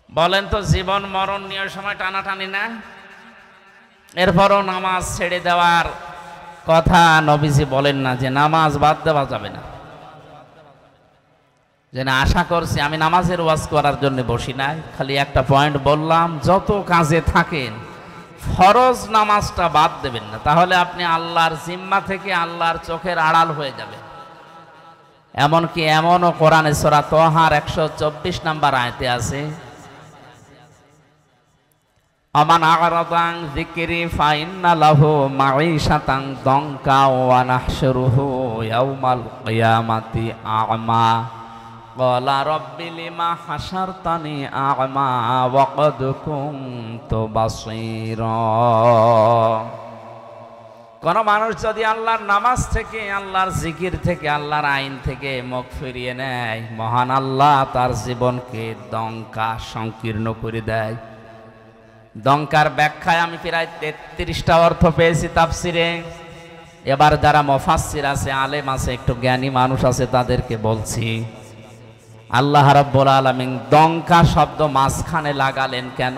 বলেন তো জীবন মরণ নিয়ে সময় টানাটানি না? এরপরও নামাজ ছেড়ে দেওয়ার কথা নবীজি বলেন না যে নামাজ বাদ দেওয়া যাবে না। যে না, আশা করছি আমি নামাজের ওয়াজ করার জন্য বসি নাই, খালি একটা পয়েন্ট বললাম, যত কাজে থাকেন ফরজ নামাজটা বাদ দেবেন না, তাহলে আপনি আল্লাহর জিম্মা থেকে আল্লাহর চোখের আড়াল হয়ে যাবেন। এমনকি এমনও কোরআনে সূরা তাহার 124 নম্বর আয়াতে আছে, আমান আ'রাদা আন যিকরি ফাইন্না লাহু মাঈশাতান দনকা ওয়া নাহশুরুহু ইয়াওমাল কিয়ামাতি আ'মা ক্বালা রাব্বি লিমা হাশারতানি আ'মা ওয়া ক্বাদ কুনতু বাসীরা। কোন মানুষ যদি আল্লাহর নামাজ থেকে, আল্লাহর জিকির থেকে, আল্লাহর আইন থেকে মুখ ফিরিয়ে নেয়, মহান আল্লাহ তার জীবনকে দঙ্কা সংকীর্ণ করে দেয়। দঙ্কার ব্যাখ্যায় আমি প্রায় 33টা অর্থ পেয়েছি তাফসিরে। এবার যারা মুফাসসির আছে, আলেম আছে, একটু জ্ঞানী মানুষ আছে, তাদেরকে বলছি, আল্লাহ রাব্বুল আলামিন দঙ্কা শব্দ মাঝখানে লাগালেন কেন?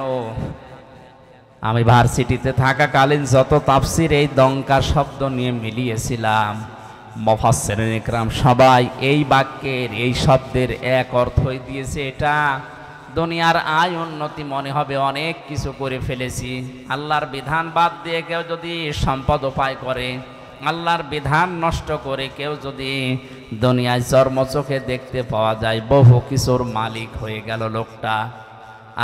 আমি ভার্সিটিতে থাকাকালীন যত তাফসির এই দঙ্কা শব্দ নিয়ে মিলিয়েছিলাম, মুফাসসিরিন ইকরাম সবাই এই বাক্যের, এই শব্দের এক অর্থই দিয়েছে, এটা দুনিয়ার আয় উন্নতি মনে হবে, অনেক কিছু করে ফেলেছি। আল্লাহর বিধান বাদ দিয়ে কেউ যদি সম্পদ উপায় করে, আল্লাহর বিধান নষ্ট করে কেউ যদি দুনিয়ায় চর্মচোখে দেখতে পাওয়া যায়, বহু কিছুর মালিক হয়ে গেল লোকটা।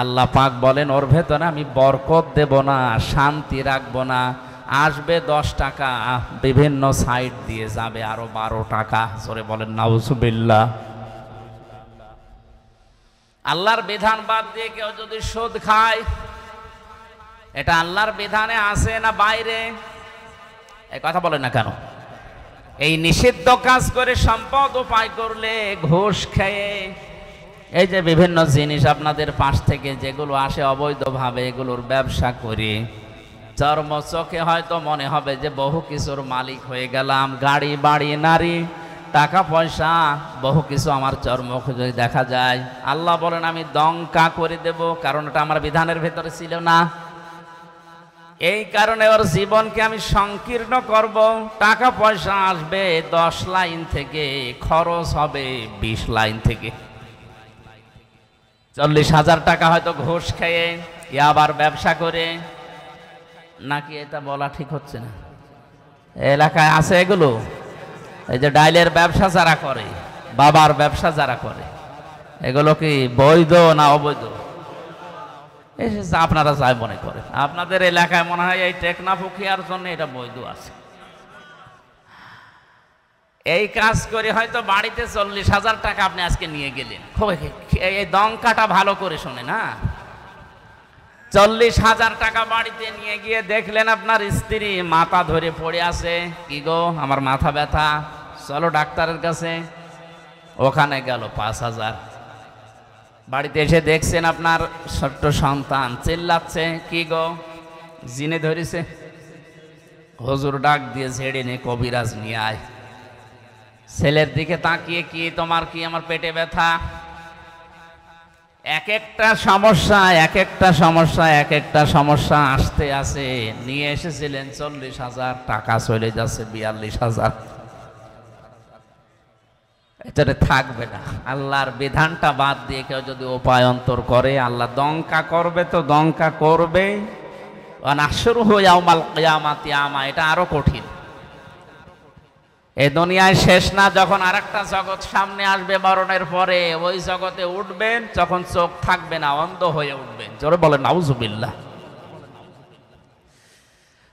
আল্লাহ পাক বলেন ওর ভেতরে আমি বরকত দেব না, শান্তি রাখবো না। আসবে 10 টাকা, বিভিন্ন সাইট দিয়ে যাবে আরো 12 টাকা। জোরে বলেন নাউজুবিল্লাহ। আল্লাহর বিধান বাদ দিয়ে কেউ যদি সুদ খায়, এটা আল্লাহর বিধানে আছে না বাইরে? এই কথা বলে না কেন? এই নিষিদ্ধ কাজ করে সম্পদ উপায় করলে, ঘুষ খেয়ে, এই যে বিভিন্ন জিনিস আপনাদের পাশ থেকে যেগুলো আসে অবৈধভাবে, এগুলোর ব্যবসা করে চর্ম চোখে হয়তো মনে হবে যে বহু কিছুর মালিক হয়ে গেলাম, গাড়ি বাড়ি নারী টাকা পয়সা বহু কিছু আমার চর্মকে যদি দেখা যায়, আল্লাহ বলেন আমি দঙ্কা করে দেব, কারণ এটা আমার বিধানের ভেতরে ছিল না। এই কারণে ওর জীবনকে আমি সংকীর্ণ করব। টাকা পয়সা আসবে 10 লাইন থেকে, খরচ হবে 20 লাইন থেকে। 40,000 টাকা হয়তো ঘুষ খেয়ে, আবার ব্যবসা করে, নাকি এটা বলা ঠিক হচ্ছে না? এলাকায় আছে এগুলো। এই যে ডাইলের ব্যবসা যারা করে, বাবার ব্যবসা যারা করে, এগুলো কি বৈধ না অবৈধ? আপনারা যাই মনে করেন, আপনাদের এলাকায় মনে হয় এই টেকনাফুকিয়ার জন্য এটা বৈধ আছে। এই কাজ করে হয়তো বাড়িতে 40,000 টাকা আপনি আজকে নিয়ে গেলেন। এই দঙ্কাটা ভালো করে শোনে না, 40,000 টাকা বাড়িতে নিয়ে গিয়ে দেখলেন আপনার স্ত্রী মাথা ধরে পড়ে আছে, কি গো আমার মাথা ব্যথা, চলো ডাক্তারের কাছে। ওখানে গেল 5,000। বাড়িতে এসে দেখছেন আপনার ছোট্ট সন্তান চিল্লাচ্ছে, কি গো জিনে ধরেছে। হুজুর ডাক দিয়ে ঝেড়ে নিয়ে কবিরাজ নিয়ে আয়। ছেলের দিকে তাকিয়ে, কি তোমার কি? আমার পেটে ব্যথা। এক একটা সমস্যা, এক একটা সমস্যা, এক একটা সমস্যা আসতে আসে। নিয়ে এসেছিলেন 40,000 টাকা, চলে যাচ্ছে 42,000। এটা থাকবে না। আল্লাহর বিধানটা বাদ দিয়ে কেউ যদি উপায়ন্তর করে, আল্লাহ দঙ্কা করবে তো দঙ্কা করবে। নাহশুরুহু ইয়াওমাল কিয়ামাতি আমা, এটা আরো কঠিন। এই দুনিয়ায় শেষ না, যখন আরেকটা জগৎ সামনে আসবে মরণের পরে, ওই জগতে উঠবেন, যখন চোখ থাকবে না, অন্ধ হয়ে উঠবেন। জোরে বলেন নাউজুবিল্লাহ।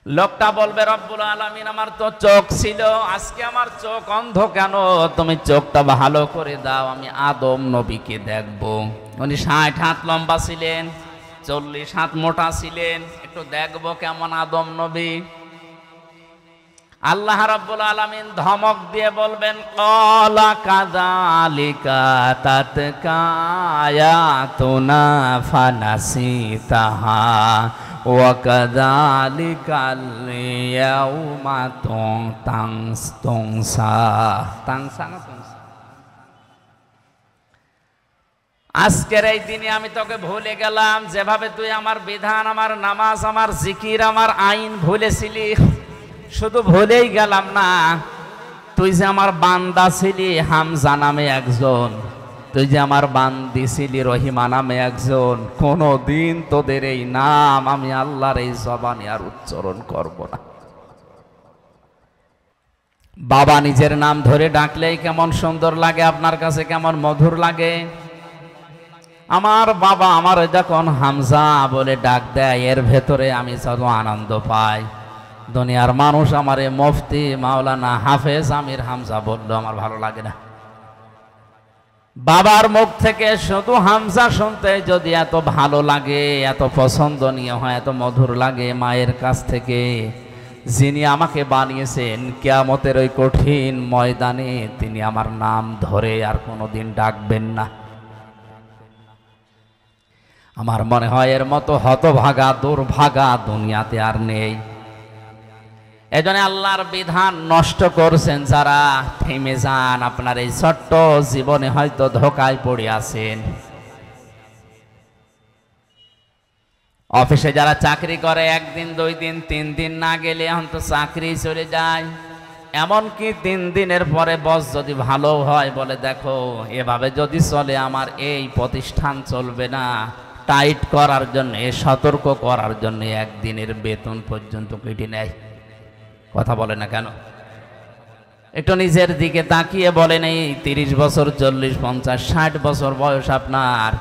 লোকটা বলবে রব্বুল আলামিন আমার তো চোখ ছিল, আজকে আমার চোখ অন্ধ কেন? তুমি চোখটা ভালো করে দাও, আমি আদম নবীকে দেখব। উনি 60 হাত লম্বা ছিলেন, 40 হাত মোটা ছিলেন, একটু দেখব কেমন আদম নবী। আল্লাহ রাব্বুল আলামিন ধমক দিয়ে বলবেন ক্বালা কাযালিকা তাতকা আয়াতুনা ফানাসিতাহা ওয়া কাযালিকাল ইয়াউমা তুনসা। আজকের এই দিনে আমি তোকে ভুলে গেলাম, যেভাবে তুই আমার বিধান, আমার নামাজ, আমার জিকির, আমার আইন ভুলেছিলি। শুধু ভুলেই গেলাম না, তুই যে আমার বান্দা ছিলি হামজা নামে একজন, তুই যে আমার বান্দি ছিলি রহিমা নামে একজন, কোনদিন তোদের এই নাম আমি আল্লাহর এই জবানে আর উচ্চারণ করব না। বাবা নিজের নাম ধরে ডাকলেই কেমন সুন্দর লাগে, আপনার কাছে কেমন মধুর লাগে। আমার বাবা আমার যখন হামজা বলে ডাক দেয়, এর ভেতরে আমি যত আনন্দ পাই। দুনিয়ার মানুষ আমারে মুফতি মাওলানা হাফেজ আমির হামজা বললো আমার ভালো লাগে না। বাবার মুখ থেকে শুধু হামজা শুনতে যদি এত ভালো লাগে, এত পছন্দনীয় হয়, এত মধুর লাগে, মায়ের কাছ থেকে যিনি আমাকে বানিয়েছেন কিয়ামতের ওই কঠিন ময়দানে তিনি আমার নাম ধরে আর কোনোদিন ডাকবেন না। আমার মনে হয় এর মতো হতভাগা দুর্ভাগা দুনিয়াতে আর নেই। এজন্য আল্লাহর বিধান নষ্ট করছেন যারা, থেমে যান। আপনার এই ছোট্ট জীবনে হয়তো ধোকায় পড়ে আছেন। অফিসে যারা চাকরি করে, একদিন 2 দিন 3 দিন না গেলে এখন তো চাকরি চলে যায়। এমনকি 3 দিনের পরে বস যদি ভালো হয় বলে দেখো এভাবে যদি চলে আমার এই প্রতিষ্ঠান চলবে না, টাইট করার জন্য, সতর্ক করার জন্য 1 দিনের বেতন পর্যন্ত কেটে নেয়। কথা বলে না কেন? একটু নিজের দিকে তাকিয়ে বলেন, এই 30 বছর 40 50 60 বছর বয়স আপনার,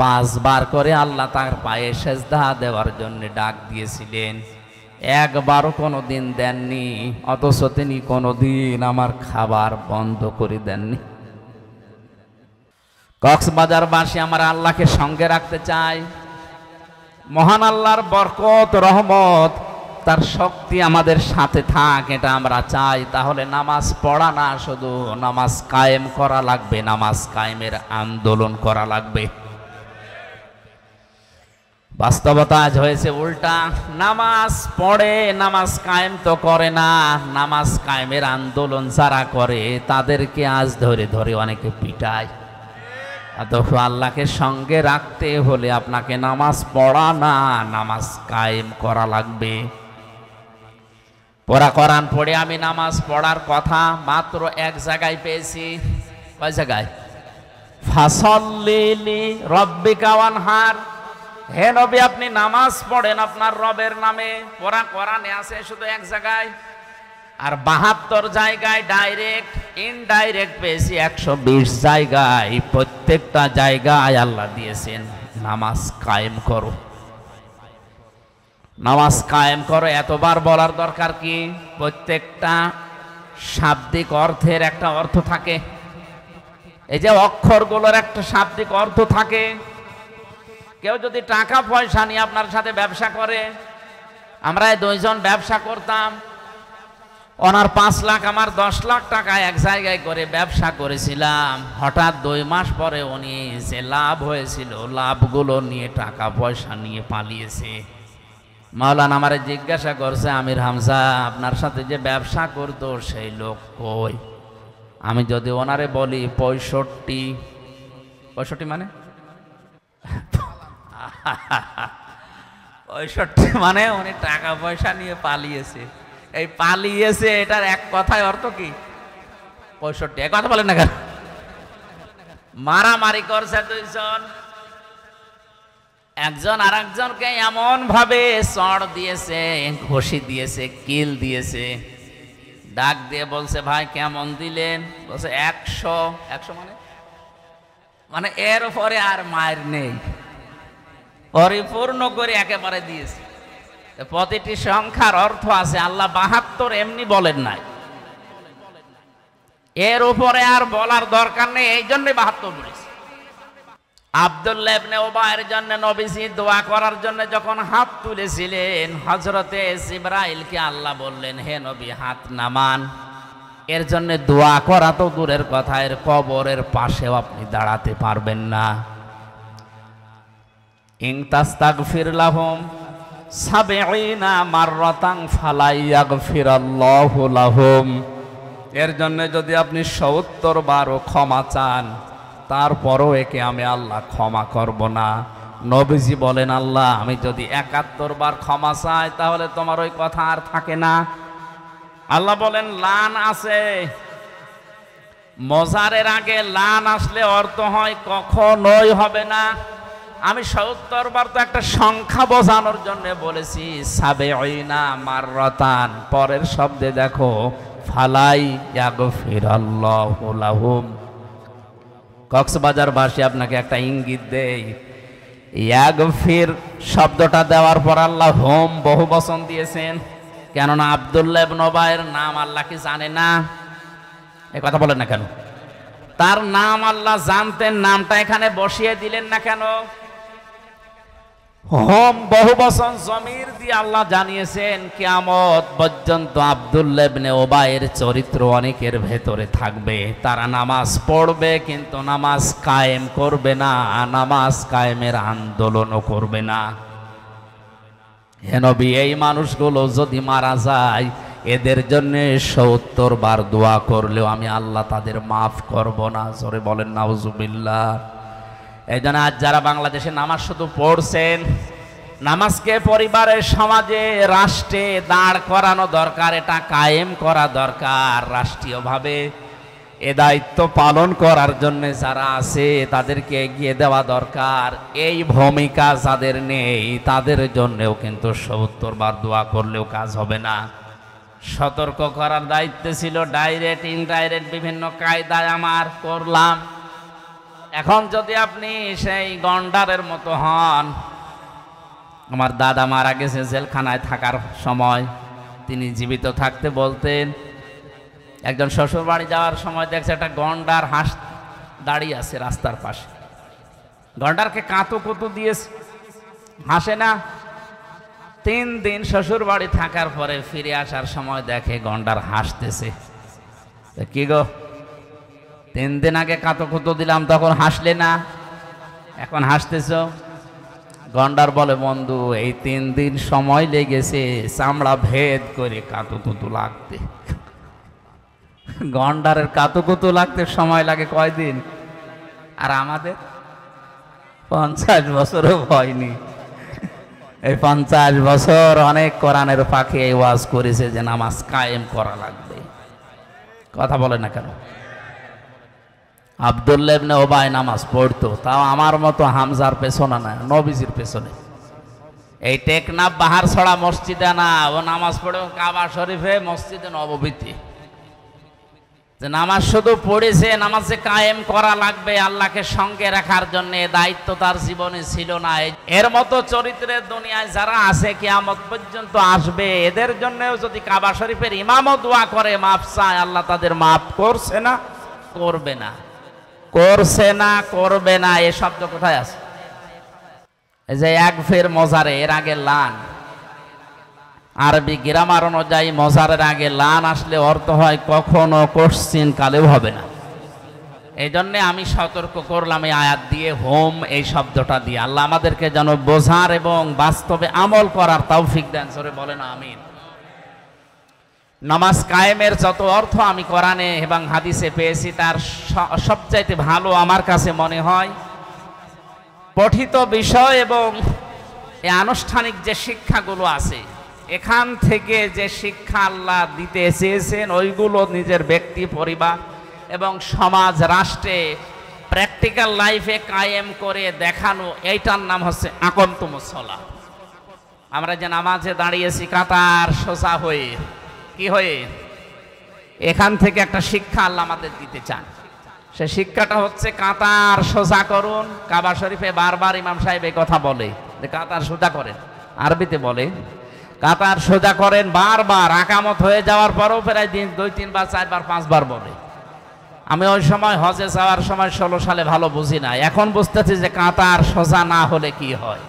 5 বার করে আল্লাহ তার পায়ে সেজদা দেওয়ার জন্য ডাক দিয়েছিলেন, একবারও কোনো দিন দেননি। অথচ তিনি কোনোদিন আমার খাবার বন্ধ করে দেননি। কক্সবাজারবাসী আমার আল্লাহকে সঙ্গে রাখতে চাই। মহান আল্লাহর বরকত রহমত তার শক্তি আমাদের সাথে থাক, এটা আমরা চাই। তাহলে নামাজ পড়া না, শুধু নামাজ কায়েম করা লাগবে, নামাজ কায়েমের আন্দোলন করা লাগবে। বাস্তবতা আজ হয়েছে উল্টা, নামাজ পড়ে নামাজ কায়েম তো করে না, নামাজ কায়েমের আন্দোলন যারা করে তাদেরকে আজ ধরে ধরে অনেকে পিটায়। অথচ আল্লাহকে সঙ্গে রাখতে হলে আপনাকে নামাজ পড়া না, নামাজ কায়েম করা লাগবে। পড়া কোরআন পড়ে আমি নামাজ পড়ার কথা মাত্র 1 জায়গায় পেয়েছি। কয় জায়গায়? ফাসাল্লি লিরাব্বিকা ওয়ানহার। হে নবী আপনি নামাজ পড়েন আপনার রবের নামে, পড়া কোরআনে আছে শুধু 1 জায়গায়। আর 72 জায়গায় ডাইরেক্ট ইনডাইরেক্ট পেয়েছি 120 জায়গায়। প্রত্যেকটা জায়গায় আল্লাহ দিয়েছেন নামাজ কায়েম করো, নামাজ কায়েম করো। এতবার বলার দরকার কি? প্রত্যেকটা শাব্দিক অর্থের একটা অর্থ থাকে। এই যে অক্ষরগুলোর একটা শাব্দিক অর্থ থাকে। কেউ যদি টাকা পয়সা নিয়ে আপনার সাথে ব্যবসা করে, আমরা 2 জন ব্যবসা করতাম, ওনার 5 লাখ আমার 10 লাখ টাকা এক জায়গায় করে ব্যবসা করেছিলাম। হঠাৎ 2 মাস পরে উনি যে লাভ হয়েছিল লাভগুলো নিয়ে টাকা পয়সা নিয়ে পালিয়েছে। মাওলানা আমারে জিজ্ঞাসা করছে, আমির হামজা আপনার সাথে যে ব্যবসা করতো সেই লোক কই? আমি যদি ওনারে বলি 65 মানে 65 মানে উনি টাকা পয়সা নিয়ে পালিয়েছে। এই পালিয়েছে এটার এক কথায় অর্থ কি? 65। এক কথা বলেন না কেন? মারামারি করছে 2 জন, একজন আর একজনকে এমন ভাবে চড় দিয়েছে, ঘষি দিয়েছে, কিল দিয়েছে। ডাক দিয়ে বলছে ভাই কেমন দিলেন? বলছে 100। 100 মানে এর উপরে আর মায়ের নেই, পরিপূর্ণ করে একেবারে দিয়েছে। প্রতিটি সংখ্যার অর্থ আছে, আল্লাহ ৭২ এমনি বলেন নাই, এর উপরে আর বলার দরকার নেই, এই জন্য ৭২ বলেছে। আব্দুল্লাহ ইবনে উবাইয়ের জন্য নবীজি দোয়া করার জন্য যখন হাত তুলেছিলেন, হযরতে জিবরাইলকে আল্লাহ বললেন, হে নবী হাত নামান। এর জন্য দোয়া করা তো দূরের কথা, এর কবরের পাশেও আপনি দাঁড়াতে পারবেন না। ইন তাস্তাগফির লাহুম ৭০ মাররাতান ফালা ইয়াগফিরাল্লাহু লাহুম। এর জন্য যদি আপনি ৭০ বারও ক্ষমা চান, তারপরও একে আমি আল্লাহ ক্ষমা করব না। নবীজি বলেন, আল্লাহ আমি যদি ৭১ বার ক্ষমা চাই তাহলে তোমার ওই কথা আর থাকে না। আল্লাহ বলেন, লান আছে, মজারের আগে লান আসলে অর্থ হয় কখনোই হবে না। আমি ৭০ বার তো একটা সংখ্যা বোঝানোর জন্য বলেছি, ৭০ মাররাতান, পরের শব্দে দেখো ফালাই ইয়াগফিরাল্লাহু লাহুম। কক্সবাজারবাসী আপনাকে একটা ইঙ্গিত দেই, ইয়াগফির শব্দটা দেওয়ার পর আল্লাহ হোম বহু বচন দিয়েছেন, কেননা আব্দুল্লাহ ইবনে উবাইয়ের নাম আল্লাহ কি জানে না? এ কথা বলেন না কেন? তার নাম আল্লাহ জানতেন, নামটা এখানে বসিয়ে দিলেন না কেন? হোম বহু বচন জমির দিয়ে আল্লাহ জানিয়েছেন, কিয়ামত পর্যন্ত আব্দুল্লাহ ইবনে উবাইয়ের চরিত্র অনেকের ভেতরে থাকবে। তারা নামাজ পড়বে কিন্তু নামাজ কায়েম করবে না, নামাজ কায়েমের আন্দোলনও করবে না। হে নবী, এই মানুষগুলো যদি মারা যায়, এদের জন্য ৭০ বার দোয়া করলেও আমি আল্লাহ তাদের মাফ করব না। জোরে বলেন নাউজুবিল্লাহ। এই জন্য আজ যারা বাংলাদেশে নামাজ শুধু পড়ছেন, নামাজকে পরিবারের, সমাজে, রাষ্ট্রে দাঁড় করানো দরকার, এটা কায়েম করা দরকার। রাষ্ট্রীয়ভাবে এ দায়িত্ব পালন করার জন্য যারা আছে তাদেরকে এগিয়ে দেওয়া দরকার। এই ভূমিকা যাদের নেই তাদের জন্যও কিন্তু ৭০ বার দোয়া করলেও কাজ হবে না। সতর্ক করার দায়িত্ব ছিল, ডাইরেক্ট ইনডাইরেক্ট বিভিন্ন কায়দায় আমার করলাম। এখন যদি আপনি সেই গন্ডারের মতো হন, আমার দাদা মারা গেছে জেলখানায় থাকার সময়, তিনি জীবিত থাকতে বলতেন, একজন শ্বশুর বাড়ি যাওয়ার সময় দেখছে একটা গন্ডার হাঁস দাঁড়িয়ে আছে রাস্তার পাশে, গন্ডারকে কাঁতু কুতু দিয়েছে, হাসে না। ৩ দিন শ্বশুর বাড়ি থাকার পরে ফিরে আসার সময় দেখে গন্ডার হাসতেছে। কি গো, ৩ দিন আগে কাঁতো কুতো দিলাম তখন হাসলে না, এখন হাসতেছ? গন্ডার বলে, বন্ধু এই ৩ দিন সময় লেগেছে চামড়া ভেদ করে কাঁতো কুতো লাগতে। গন্ডারের কাঁতো কুতো লাগতে সময় লাগে কয়দিন, আর আমাদের ৫০ বছরও হয়নি। এই ৫০ বছর অনেক কোরআনের ফাঁকে এই ওয়াজ করেছে যে নামাজ কায়েম করা লাগবে। কথা বলে না কেন? আব্দুল্লাহ ইবনে উবাই নামাজ পড়তো, তাও আমার মতো হামজার পেছনে না, নবীজির পেছনে। এই টেকনাফ বাহারছড়া মসজিদে না, ও নামাজ পড়ে কাবা শরীফে মসজিদে নববীতে। যে নামাজ শুধু পড়েছে, নামাজে কায়েম করা লাগবে আল্লাহকে সঙ্গে রাখার জন্য, দায়িত্ব তার জীবনে ছিল না। এর মতো চরিত্রের দুনিয়ায় যারা আছে কিয়ামত পর্যন্ত আসবে, এদের জন্যও যদি কাবা শরীফের ইমামও দোয়া করে মাফ চায়, আল্লাহ তাদের মাফ করছে না, করবে না, করছে না, করবে না। এ শব্দ কোথায় আছে? এই যে ইয়াগফির মজারে, এর আগে লান। আরবি গ্রামার অনুযায়ী মজারের আগে লান আসলে অর্থ হয় কখনো কোশ্চিন কালেও হবে না। এই জন্যে আমি সতর্ক করলাম এই আয়াত দিয়ে, হোম এই শব্দটা দিয়ে। আল্লাহ আমাদেরকে যেন বোঝার এবং বাস্তবে আমল করার তৌফিক দেন। জোরে বলেন আমিন। নামাজ কায়েমের যত অর্থ আমি কোরআনে এবং হাদিসে পেয়েছি, তার সবচাইতে ভালো আমার কাছে মনে হয় পঠিত বিষয় এবং এই আনুষ্ঠানিক যে শিক্ষাগুলো আছে, এখান থেকে যে শিক্ষা আল্লাহ দিতে চেয়েছেন ওইগুলো নিজের ব্যক্তি, পরিবার এবং সমাজ, রাষ্ট্রে প্র্যাকটিক্যাল লাইফে কায়েম করে দেখানো, এইটার নাম হচ্ছে আকামতুমুস সালাহ। আমরা যে নামাজে দাঁড়িয়েছি কাতার সোজা হয়ে, কি হয়ে, এখান থেকে একটা শিক্ষা আল্লাহ আমাদের দিতে চান। সে শিক্ষাটা হচ্ছে কাতার সোজা করুন। কাবা শরীফে বারবার ইমাম সাহেব এই কথা বলে যে কাতার সোজা করেন, আরবিতে বলে কাতার সোজা করেন বারবার, আকামত হয়ে যাওয়ার পরও প্রায় দিন 2, 3 বার, 4 বার, 5 বার বলে। আমি ওই সময় হজে যাওয়ার সময় 16 সালে ভালো বুঝি না, এখন বুঝতেছি যে কাতার সোজা না হলে কি হয়।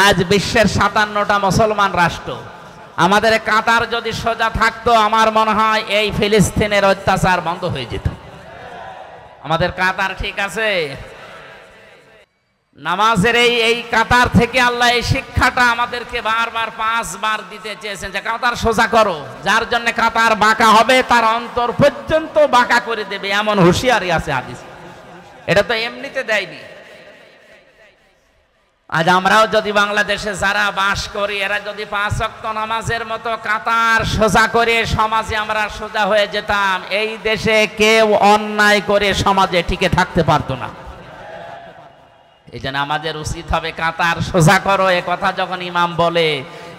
আজ বিশ্বের 57টা মুসলমান রাষ্ট্র, আমাদের কাতার যদি সোজা থাকতো আমার মনে হয় এই ফিলিস্তিনের অত্যাচার বন্ধ হয়ে যেত। আমাদের কাতার ঠিক আছে। নামাজের এই কাতার থেকে আল্লাহ এই শিক্ষাটা আমাদেরকে বারবার 5 বার দিতে চেয়েছেন যে কাতার সোজা করো, যার জন্য কাতার বাঁকা হবে তার অন্তর পর্যন্ত বাঁকা করে দেবে, এমন হুঁশিয়ারি আছে হাদিস। এটা তো এমনিতে দেয়নি। আজ আমরাও যদি বাংলাদেশে যারা বাস করি এরা যদি 5 ওয়াক্ত নামাজের মতো কাতার সোজা করে সমাজে আমরা সোজা হয়ে যেতাম, এই দেশে কেউ অন্যায় করে সমাজে টিকে থাকতে পারতো না। এই জন্য আমাদের উচিত হবে কাতার সোজা করো। এ কথা যখন ইমাম বলে,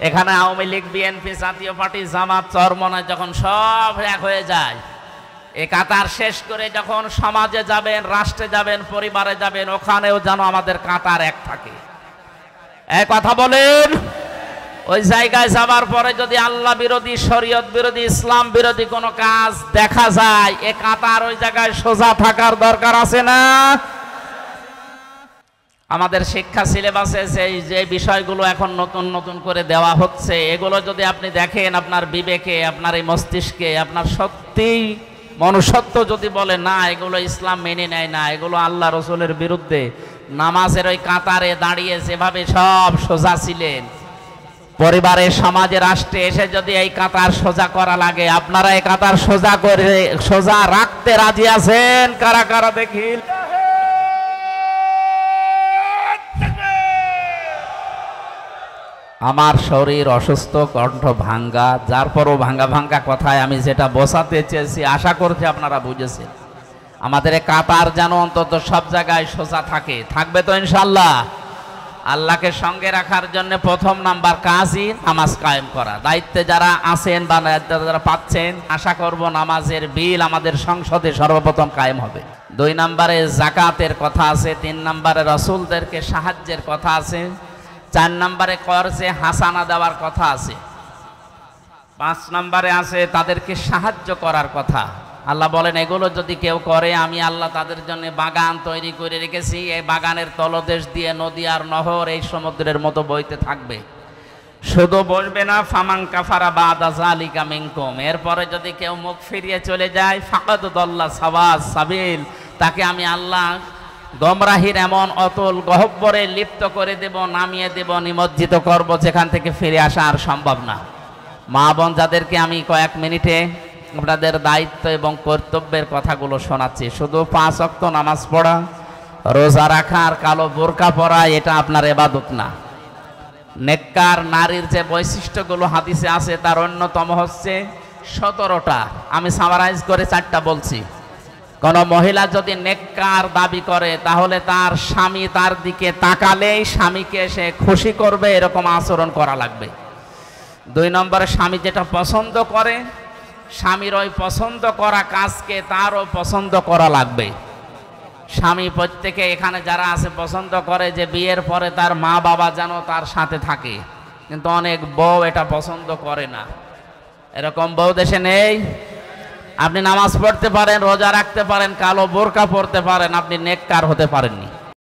এখানে আওয়ামী লীগ, বিএনপি, জাতীয় পার্টি, জামাত, চরমনায় যখন সব এক হয়ে যায়, এই কাতার শেষ করে যখন সমাজে যাবেন, রাষ্ট্রে যাবেন, পরিবারে যাবেন, ওখানেও যেন আমাদের কাতার এক থাকে। এক কথা বলেন, ওই জায়গায় যাবার পরে যদি আল্লাহ বিরোধী, শরীয়ত বিরোধী, ইসলাম বিরোধী কোনো কাজ দেখা যায়, এ কাতার ওই জায়গায় সোজা থাকার দরকার আছে না? আমাদের শিক্ষা সিলেবাসে যে বিষয়গুলো এখন নতুন নতুন করে দেওয়া হচ্ছে, এগুলো যদি আপনি দেখেন আপনার বিবেকে, আপনার এই মস্তিষ্কে, আপনার সত্যি মনুষ্যত্ব যদি বলে না এগুলো ইসলাম মেনে নেয় না, এগুলো আল্লাহ রসুলের বিরুদ্ধে, নামাজের ওই কাতারে দাঁড়িয়ে যেভাবে সব সোজা ছিলেন, পরিবারে, সমাজে, রাষ্ট্রে এসে যদি এই কাতার সোজা করা লাগে, আপনারা এই কাতার সোজা করে সোজা রাখতে রাজি আছেন? কারা কারা দেখি। আমার শরীর অসুস্থ, কণ্ঠ ভাঙ্গা, যার পরও ভাঙ্গা ভাঙ্গা কথায় আমি যেটা বোঝাতে চেয়েছি আশা করছি আপনারা বুঝেছেন। আমাদের কাতার যেন অন্তত সব জায়গায় সোজা থাকে, থাকবে তো ইনশাআল্লাহ। আল্লাহকে সঙ্গে রাখার জন্য প্রথম নাম্বার কাজই নামাজ কায়েম করা। দায়িত্বে যারা আছেন বা যারা পাচ্ছেন, আশা করব নামাজের বিল আমাদের সংসদে সর্বপ্রথম কায়েম হবে। 2 নম্বরে জাকাতের কথা আছে, 3 নম্বরে রাসূলদেরকে সাহায্যের কথা আছে, 4 নম্বরে কর্জে হাসানা দেওয়ার কথা আছে, 5 নম্বরে আছে তাদেরকে সাহায্য করার কথা। আল্লাহ বলেন এগুলো যদি কেউ করে আমি আল্লাহ তাদের জন্য বাগান তৈরি করে রেখেছি, এই বাগানের তলদেশ দিয়ে নদী আর নহর এই সমুদ্রের মতো বইতে থাকবে। শুধু বসবে না, ফামান কাফারা বাদা যালিকা মিনকুম, এরপরে যদি কেউ মুখ ফিরিয়ে চলে যায়, ফাকাদ দাল্লা সাওয়াস সাবিল, তাকে আমি আল্লাহ গমরাহির এমন অতল গহ্বরে লিপ্ত করে দেব, নামিয়ে দেব, নিমজ্জিত করব, যেখান থেকে ফিরে আসা আর সম্ভব না। মা বোন যাদেরকে আমি কয়েক মিনিটে আপনাদের দায়িত্ব এবং কর্তব্যের কথাগুলো শোনাচ্ছি, শুধু 5 ওয়াক্ত নামাজ পড়া, রোজা রাখা আর কালো বোরকা পরা এটা আপনার ইবাদত না। নেককার নারীর যে বৈশিষ্ট্যগুলো হাদিসে আছে তার অন্যতম হচ্ছে 17টা, আমি সামারাইজ করে 4টা বলছি। কোন মহিলা যদি নেককার দাবি করে তাহলে তার স্বামী তার দিকে তাকালেই স্বামীকে সে খুশি করবে, এরকম আচরণ করা লাগবে। 2 নম্বরে স্বামী যেটা পছন্দ করে, স্বামীর ওই পছন্দ করা কাজকে তারও পছন্দ করা লাগবে। স্বামী প্রত্যেকে এখানে যারা আছে পছন্দ করে যে বিয়ের পরে তার মা বাবা যেন তার সাথে থাকে, কিন্তু অনেক বউ এটা পছন্দ করে না। এরকম বউ দেশে নেই। আপনি নামাজ পড়তে পারেন, রোজা রাখতে পারেন, কালো বোরকা পরতে পারেন, আপনি নেককার হতে পারেননি।